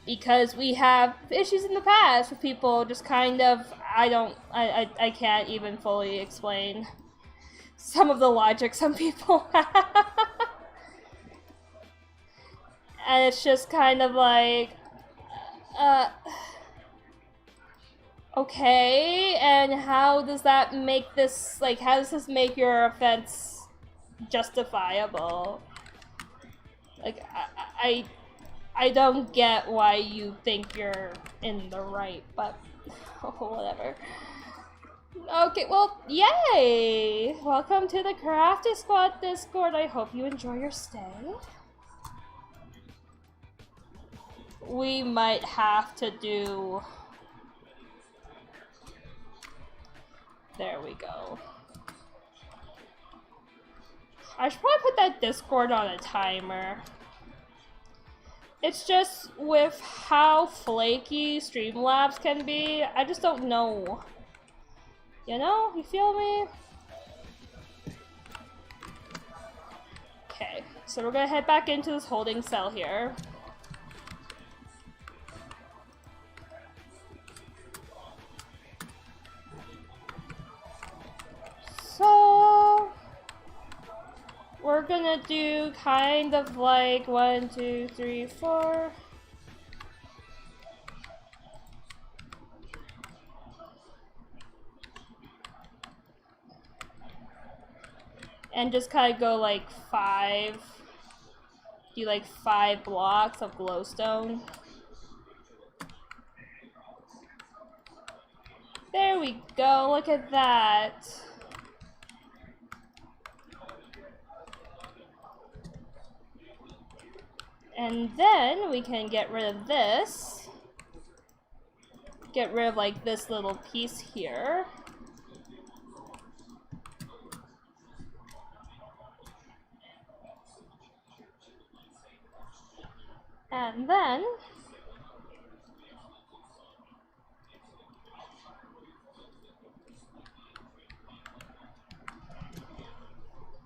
Because we have issues in the past with people just kind of, I can't even fully explain some of the logic some people have. And it's just kind of like, okay, and how does that make this, like, how does this make your offense justifiable? Like, I don't get why you think you're in the right, but whatever. Okay, well, yay! Welcome to the Crafty Squad Discord. I hope you enjoy your stay. We might have to do... There we go. I should probably put that Discord on a timer. It's just with how flaky Streamlabs can be, I just don't know. You know? You feel me? Okay, so we're gonna head back into this holding cell here. So we're gonna do kind of like 1, 2, 3, 4. And just kind of go like 5. Do like 5 blocks of glowstone. There we go, look at that. And then we can get rid of this. Get rid of like this little piece here. And then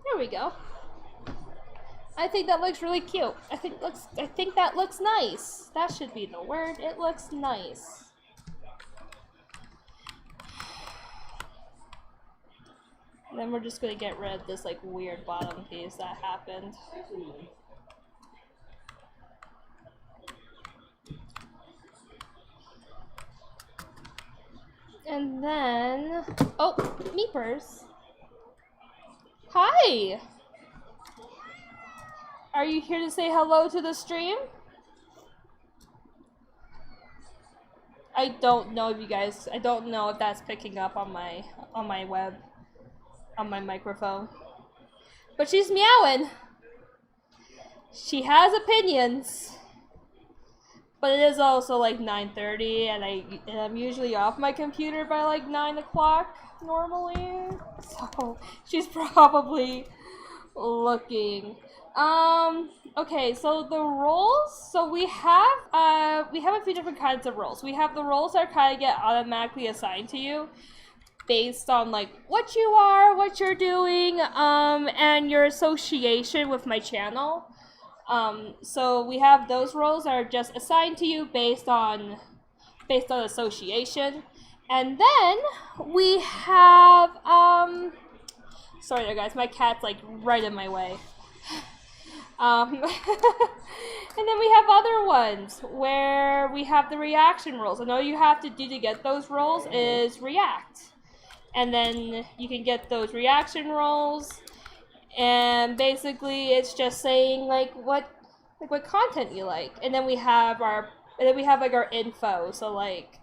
there we go. I think that looks really cute. I think that looks nice. That should be the word. It looks nice. And then we're just gonna get rid of this like weird bottom piece that happened. And then, oh, Meepers. Hi! Are you here to say hello to the stream? I don't know if you guys, I don't know if that's picking up on my web, on my microphone. But she's meowing. She has opinions. But it is also like 9:30 and I'm usually off my computer by like 9 o'clock normally. So she's probably looking. Okay, so the roles, so we have a few different kinds of roles. We have the roles that kind of get automatically assigned to you based on like what you are, what you're doing, and your association with my channel. So we have those roles that are just assigned to you based on association. And then we have, sorry there guys, my cat's like right in my way. And then we have other ones where we have the reaction roles. And all you have to do to get those roles is react. And then you can get those reaction roles. And basically it's just saying like what content you like. And then we have like our info. So like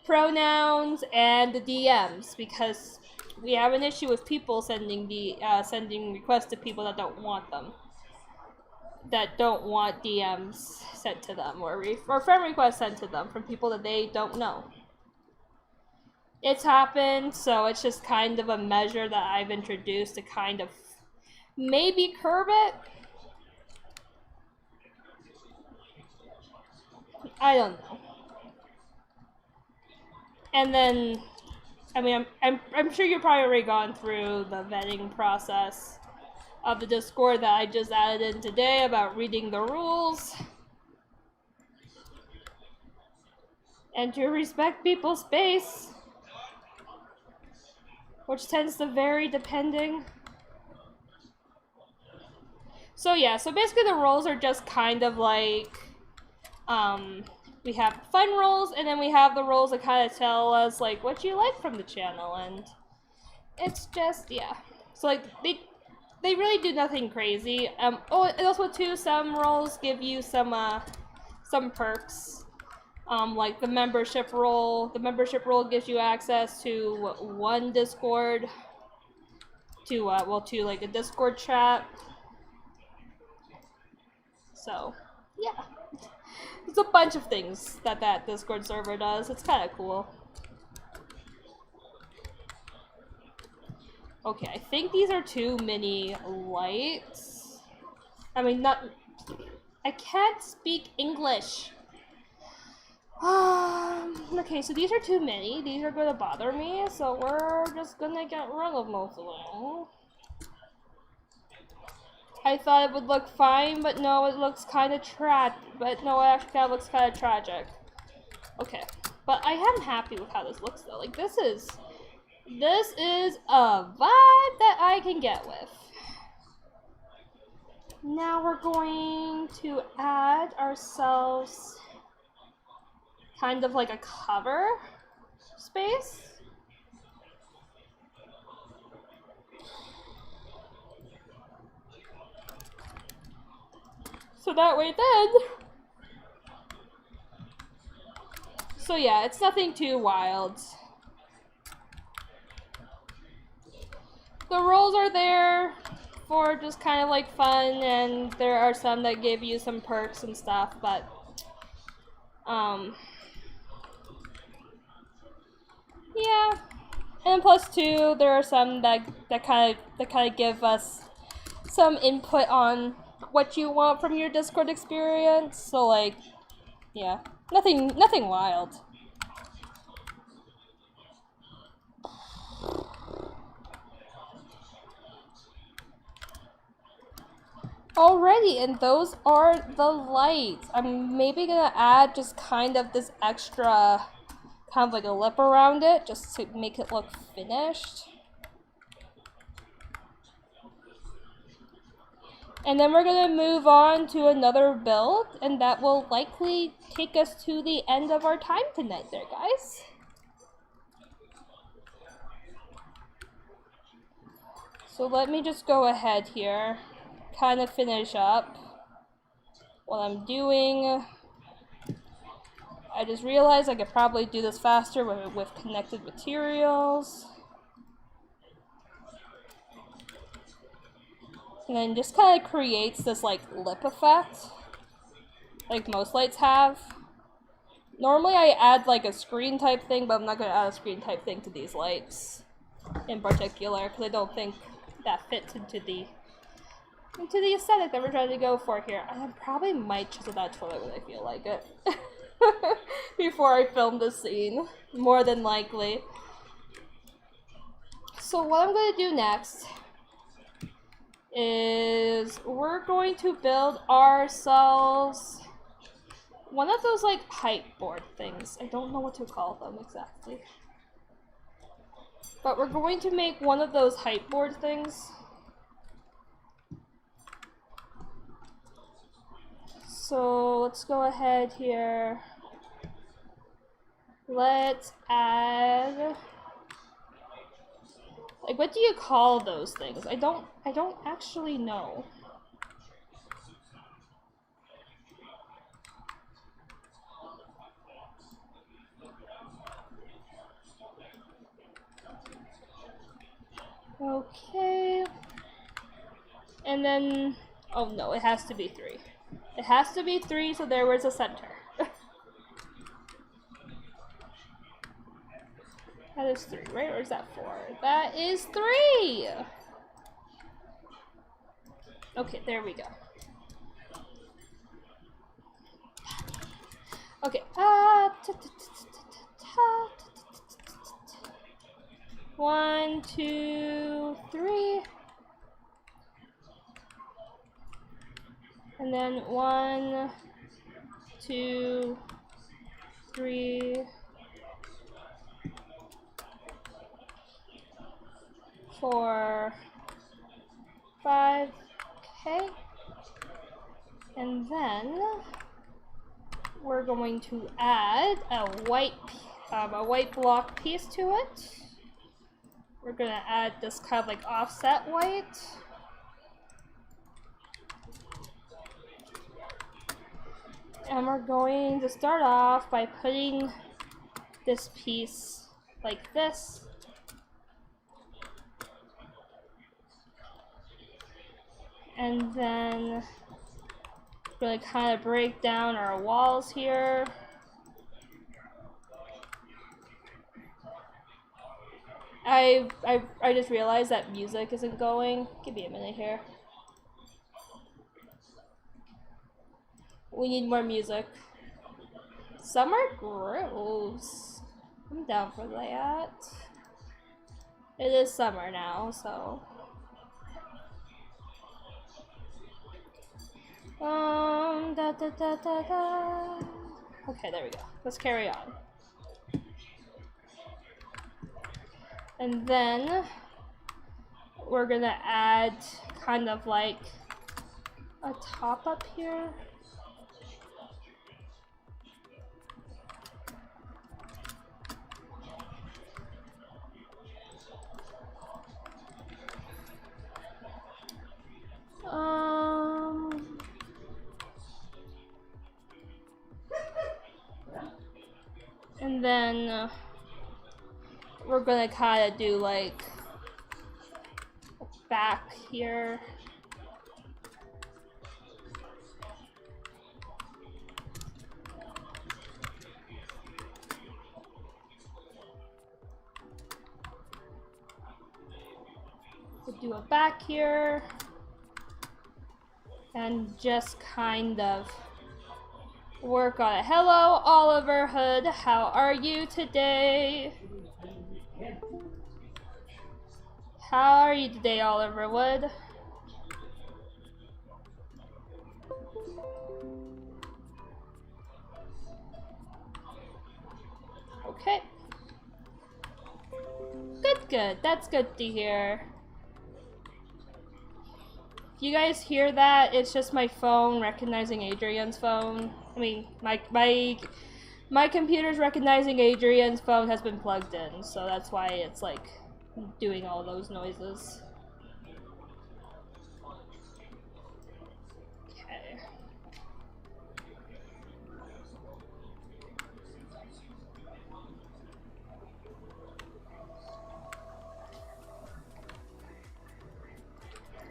pronouns and the DMs, because we have an issue with people sending requests to people that don't want them. That don't want DMs sent to them or friend requests sent to them from people that they don't know. It's happened, so it's just kind of a measure that I've introduced to kind of maybe curb it. I don't know. And then, I mean, I'm sure you've probably already gone through the vetting process of the Discord that I just added in today about reading the rules. And to respect people's space, which tends to vary depending. So yeah, so basically the roles are just kind of like, we have fun roles, and then we have the roles that kind of tell us like what you like from the channel, and it's just, yeah. So like they really do nothing crazy. Oh, and also too, some roles give you some perks. Like the membership role. The membership role gives you access to one Discord, to like a Discord chat. So, yeah. There's a bunch of things that Discord server does. It's kind of cool. Okay, I think these are too many lights. I mean, not... I can't speak English. Okay, so these are too many. These are gonna bother me, so we're just gonna get rid of most of them. I thought it would look fine, but no, it looks kind of but no, it actually kind of looks kind of tragic. Okay, but I am happy with how this looks though. Like this is a vibe that I can get with. Now we're going to add ourselves kind of like a cover space. So that way then. So yeah, it's nothing too wild. The roles are there for just kind of like fun, and there are some that give you some perks and stuff, but yeah. And plus two, there are some that kind of give us some input on what you want from your Discord experience. So like, yeah, nothing wild. Alrighty, and those are the lights. I'm maybe gonna add just kind of this extra, kind of like a lip around it, just to make it look finished. And then we're gonna move on to another build, and that will likely take us to the end of our time tonight there, guys. So let me just go ahead here, kind of finish up what I'm doing. I just realized I could probably do this faster with connected materials. And then just kind of creates this like lip effect, like most lights have. Normally I add like a screen type thing, but I'm not going to add a screen type thing to these lights in particular, because I don't think that fits into the aesthetic that we're trying to go for here. I probably might chisel that toilet when I feel like it. Before I film this scene, more than likely. So what I'm going to do next is we're going to build ourselves one of those like height board things. I don't know what to call them exactly. But we're going to make one of those height board things. So let's go ahead here. Let's add, like, what do you call those things? I don't actually know. Okay. And then, oh no, it has to be 3. It has to be 3, so there was a center. That is 3, right? Or is that 4? That is 3! Okay, there we go. Okay. 1, 2, 3. And then 1, 2, 3, 4, 5. Okay. And then we're going to add a white block piece to it. We're gonna add this kind of like offset white. And we're going to start off by putting this piece like this. And then we're going to kind of break down our walls here. I just realized that music isn't going. Give me a minute here. We need more music. Summer grows. I'm down for that. It is summer now, so. Da da da da da. Okay, there we go. Let's carry on. And then we're gonna add kind of like a top up here. And then we're gonna kind of do like back here. We'll do a back here. And just kind of work on it. Hello, Oliver Hood. How are you today? How are you today, Oliver Wood? Okay. Good. That's good to hear. If you guys hear that, it's just my phone recognizing Adrian's phone. I mean, my computer's recognizing Adrian's phone has been plugged in, so that's why it's like doing all those noises. Okay.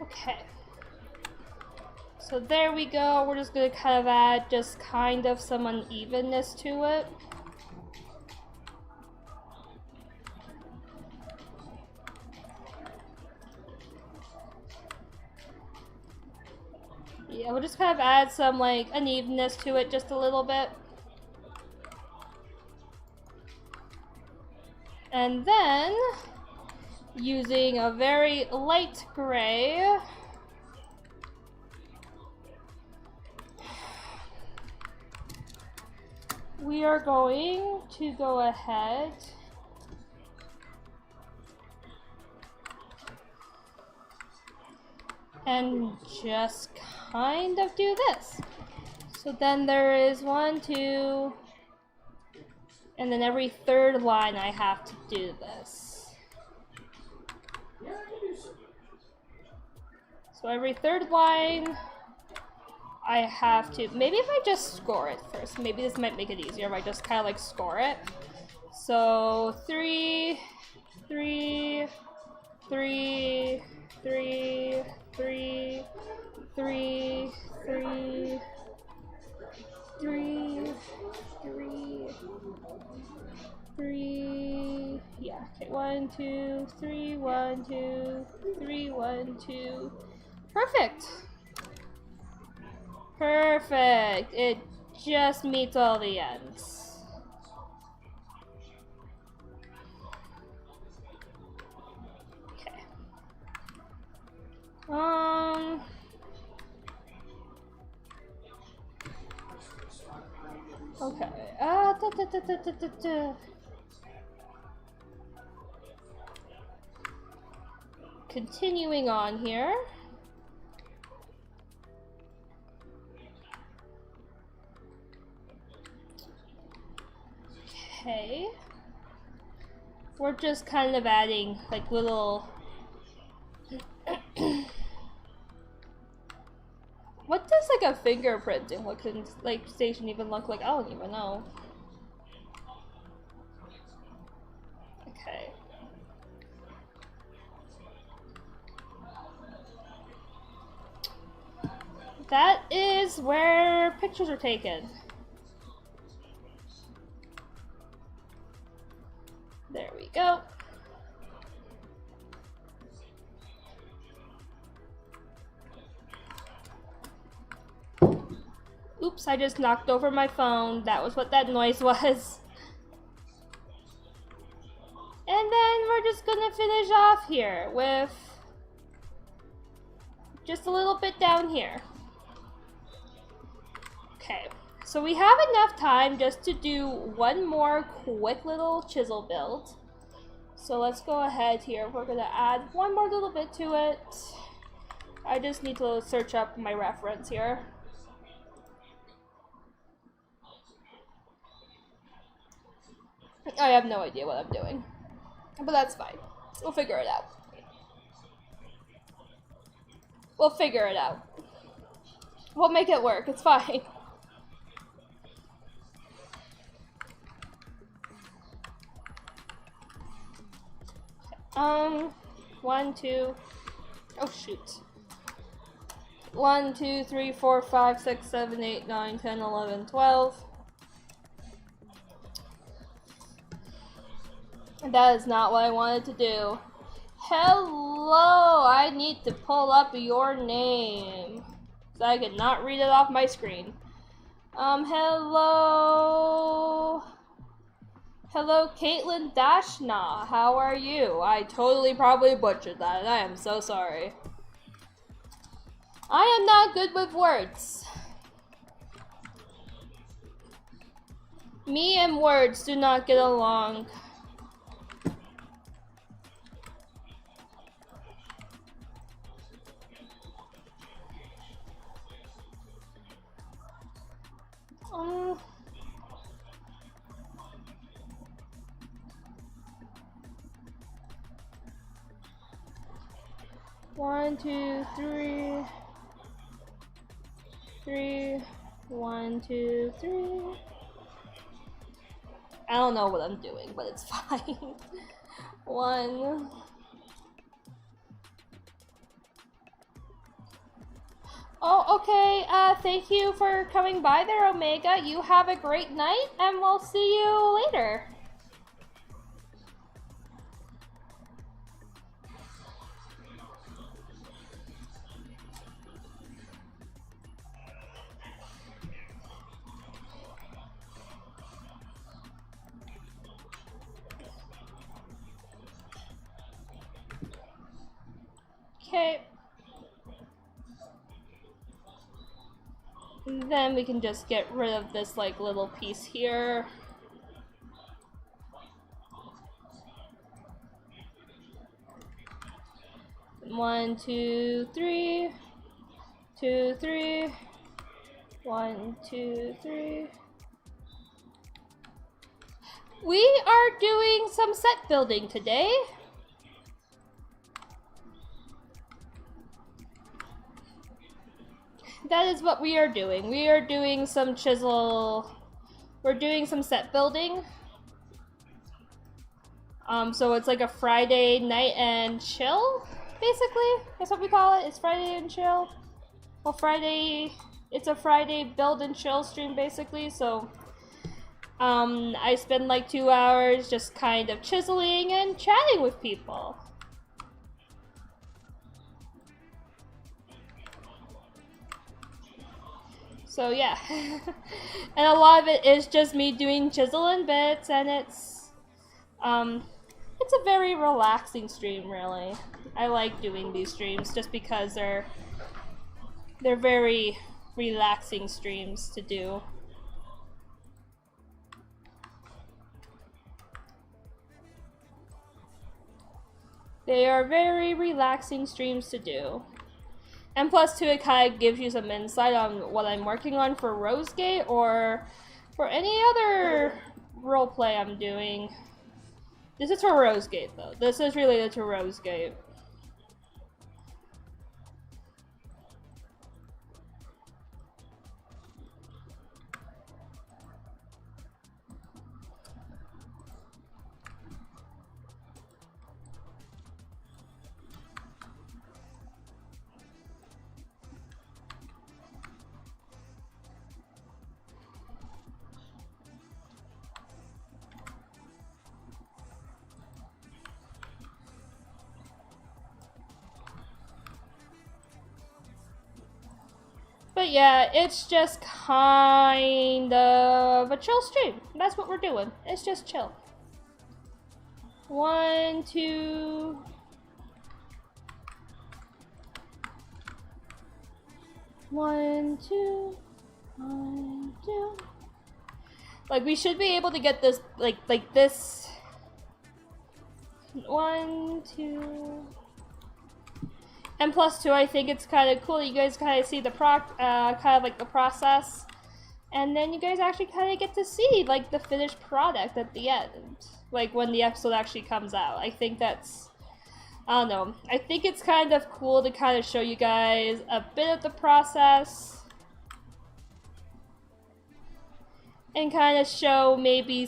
Okay. So there we go. We're just gonna kind of add just kind of some unevenness to it. Yeah, we'll just kind of add some like unevenness to it just a little bit. And then, using a very light gray, we are going to go ahead and just kind of do this. So then there is 1, 2, and then every third line I have to do this. So every third line I have to, maybe if I just score it first, maybe this might make it easier if I just kind of like score it. So 3, 3, 3, 3, 3, 3, 3, 3, 3, 3, yeah, okay, 1, 2, 3, 1, 2, 3, 1, 2, perfect. Perfect. It just meets all the ends. Okay. Okay. Continuing on here. Okay. We're just kind of adding like little what does like a fingerprinting looking like station even look like? I don't even know. Okay. That is where pictures are taken. There we go. Oops, I just knocked over my phone. That was what that noise was. And then we're just gonna finish off here with just a little bit down here. Okay, so we have enough time just to do one more quick little chisel build. So let's go ahead here. We're gonna add one more little bit to it. I just need to search up my reference here. I have no idea what I'm doing, but that's fine. We'll figure it out. We'll figure it out. We'll make it work. It's fine. 1, 2, oh shoot. 1, 2, 3, 4, 5, 6, 7, 8, 9, 10, 11, 12. That is not what I wanted to do. Hello, I need to pull up your name. So I could not read it off my screen. Hello. Hello, Caitlin Dashna. How are you? I totally probably butchered that, and I am so sorry. I am not good with words. Me and words do not get along. One, two, three. 3, 1, 2, 3. I don't know what I'm doing, but it's fine. 1. Oh, okay. Thank you for coming by there, Omega. You have a great night, and we'll see you later. Okay. And then we can just get rid of this like little piece here. One, 2, 3. 2, 3. 1, 2, 3. We are doing some set building today. That is what we are doing. We are doing some chisel. We're doing some set building. So it's like a Friday night and chill, basically. That's what we call it. It's Friday and chill. Well, it's a Friday build and chill stream, basically. So, I spend like 2 hours just kind of chiseling and chatting with people. So yeah, and a lot of it is just me doing chiseling bits, and it's a very relaxing stream, really. I like doing these streams just because they're very relaxing streams to do. They are very relaxing streams to do. And plus, too, it kind of gives you some insight on what I'm working on for RoseGate or for any other roleplay I'm doing. This is for RoseGate, though. This is related to RoseGate. But yeah, it's just kind of a chill stream. That's what we're doing. It's just chill. 1, 2... 1, 2... 1, 2... Like, we should be able to get this, like this... 1, 2... And plus, too, I think it's kind of cool. You guys kind of see the kind of like the process, and then you guys actually kind of get to see like the finished product at the end, like when the episode actually comes out. I think that's, I don't know. I think it's kind of cool to kind of show you guys a bit of the process, and kind of show maybe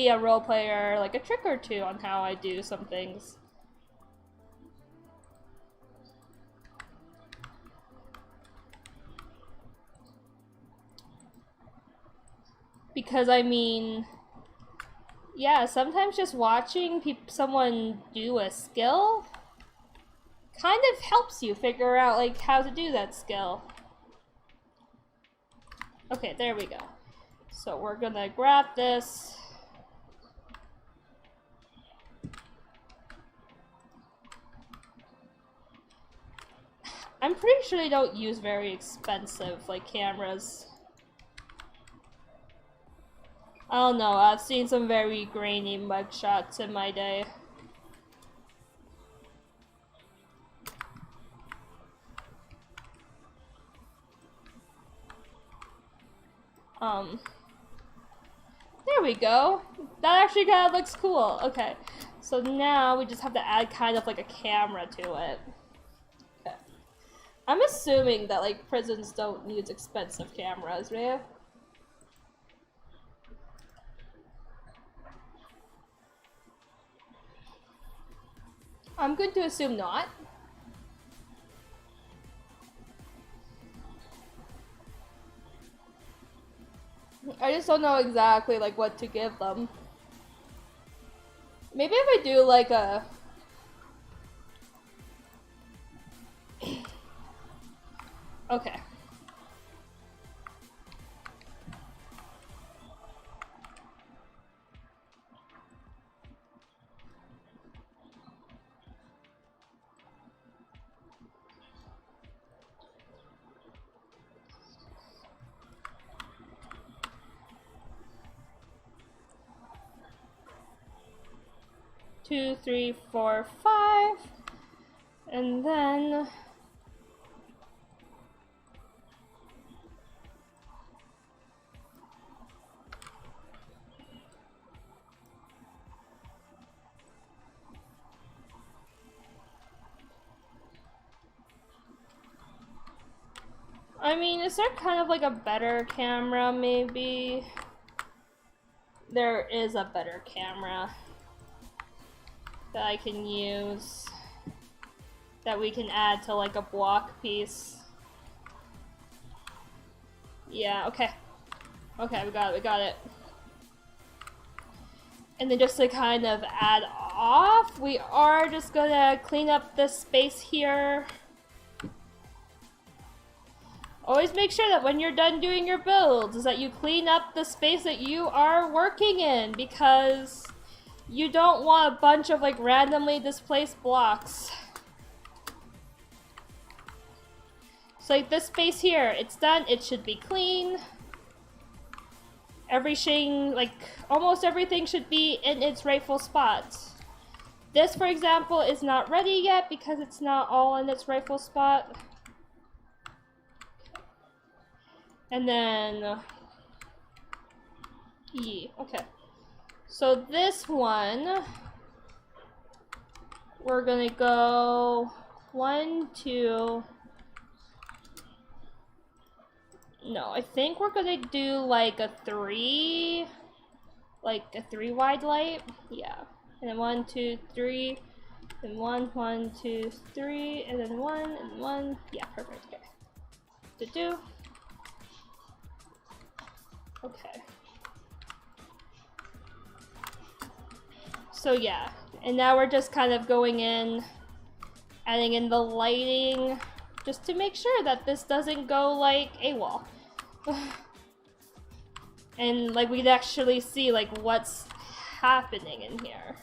a role player like a trick or two on how I do some things. Because, I mean, yeah, sometimes just watching someone do a skill kind of helps you figure out, like, how to do that skill. Okay, there we go. So we're gonna grab this. I'm pretty sure they don't use very expensive, like, cameras. I don't know, I've seen some very grainy mugshots in my day. There we go. That actually kind of looks cool. Okay, so now we just have to add kind of like a camera to it. Okay. I'm assuming that like prisons don't use expensive cameras, right? I'm going to assume not. I just don't know exactly like what to give them. Maybe if I do like a... Okay. Two, three, four, 5, and then I mean, is there kind of like a better camera, maybe? There is a better camera that I can use, that we can add to like a block piece. Yeah, okay. Okay, we got it. And then just to kind of add off, we are just gonna clean up this space here. Always make sure that when you're done doing your builds is that you clean up the space that you are working in, because you don't want a bunch of like randomly displaced blocks. So like this space here, it's done, it should be clean. Everything, like almost everything should be in its rightful spot. This, for example, is not ready yet because it's not all in its rightful spot. And then, okay. So this one, we're gonna go 1, 2. No, I think we're gonna do like a 3, like a 3 wide light. Yeah. And then 1, 2, 3, and 1, 1, 2, 3, and then 1, and 1. Yeah, perfect. Okay. Okay. So yeah, and now we're just kind of going in, adding in the lighting, just to make sure that this doesn't go like AWOL. And like we'd actually see like what's happening in here.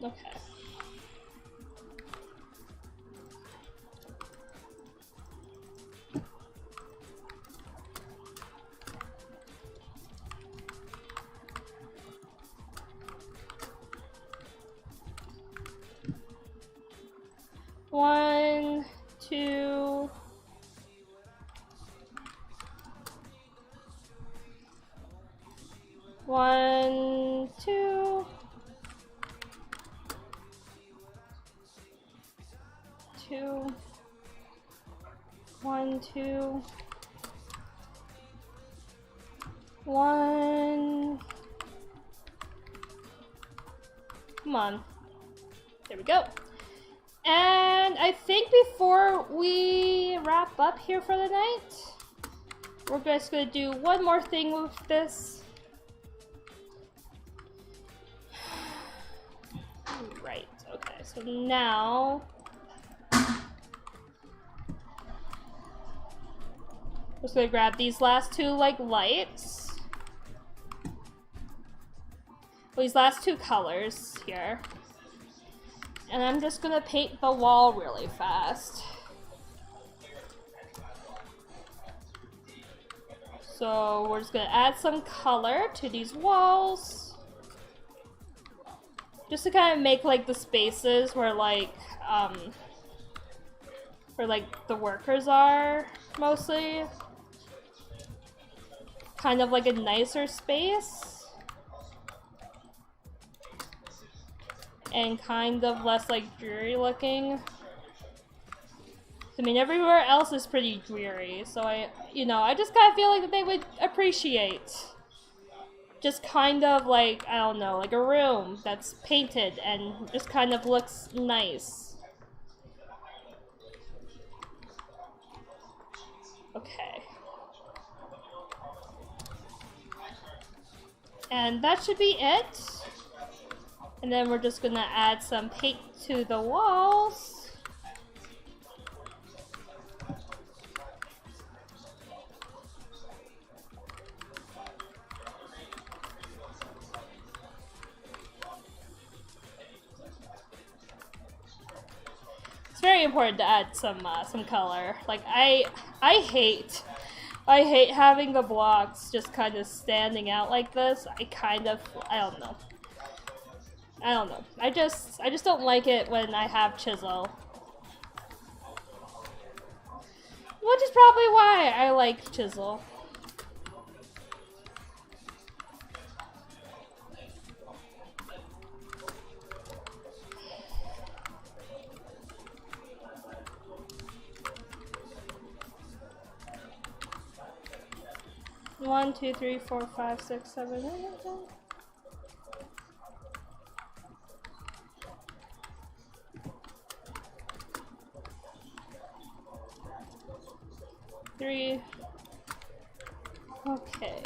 Okay. One, two. 1, 2. 2. 1, 2. 1. Come on. There we go. And I think before we wrap up here for the night, we're just gonna do one more thing with this. Right, okay, so now I'm just gonna grab these last two like lights. Well, these last two colors here. And I'm just gonna paint the wall really fast. So we're just gonna add some color to these walls. Just to kind of make like the spaces where like the workers are mostly. Kind of like a nicer space. And kind of less like dreary looking. I mean, everywhere else is pretty dreary, so I just kind of feel like that they would appreciate just kind of like, I don't know, like a room that's painted and just kind of looks nice. Okay. And that should be it. And then we're just gonna add some paint to the walls. It's very important to add some color. Like I hate having the blocks just kind of standing out like this. I don't know. I just don't like it when I have chisel. Which is probably why I like chisel. One, two, three, 4, 5, 6, 7, 8, 9, 10. Three. Okay.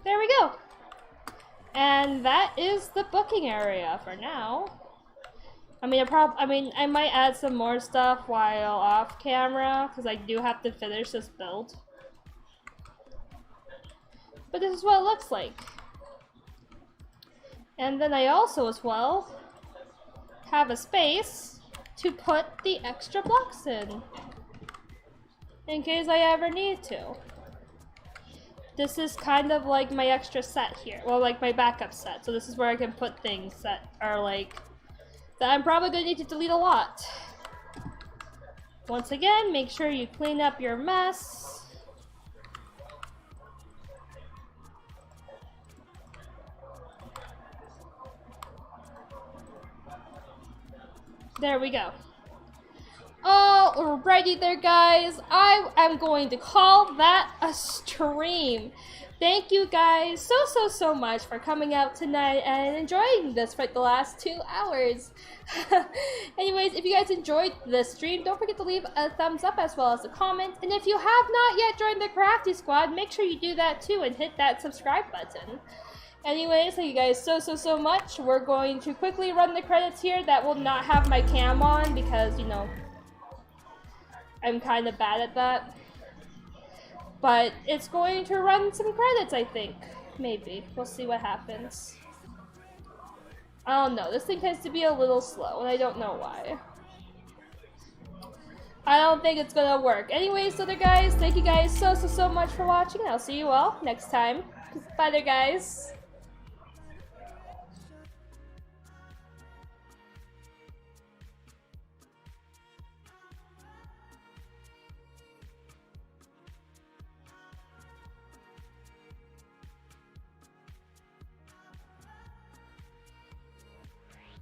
There we go. And that is the booking area for now. I mean, I might add some more stuff while off camera because I do have to finish this build. But this is what it looks like. And then I also, as well, have a space to put the extra blocks in case I ever need to. This is kind of like my extra set here. Well, like my backup set. So this is where I can put things that are like, that I'm probably going to need to delete a lot. Once again, make sure you clean up your mess. There we go. Alrighty there, guys. I am going to call that a stream. Thank you guys so much for coming out tonight and enjoying this for the last 2 hours. Anyways, if you guys enjoyed this stream, don't forget to leave a thumbs up as well as a comment. And if you have not yet joined the Crafty Squad, make sure you do that too and hit that subscribe button. Anyways, thank you guys so much. We're going to quickly run the credits here. That will not have my cam on because, you know, I'm kind of bad at that. But it's going to run some credits, I think. Maybe. We'll see what happens. I don't know. This thing tends to be a little slow, and I don't know why. I don't think it's gonna work. Anyways, so there, guys, thank you guys so much for watching. I'll see you all next time. Bye there, guys.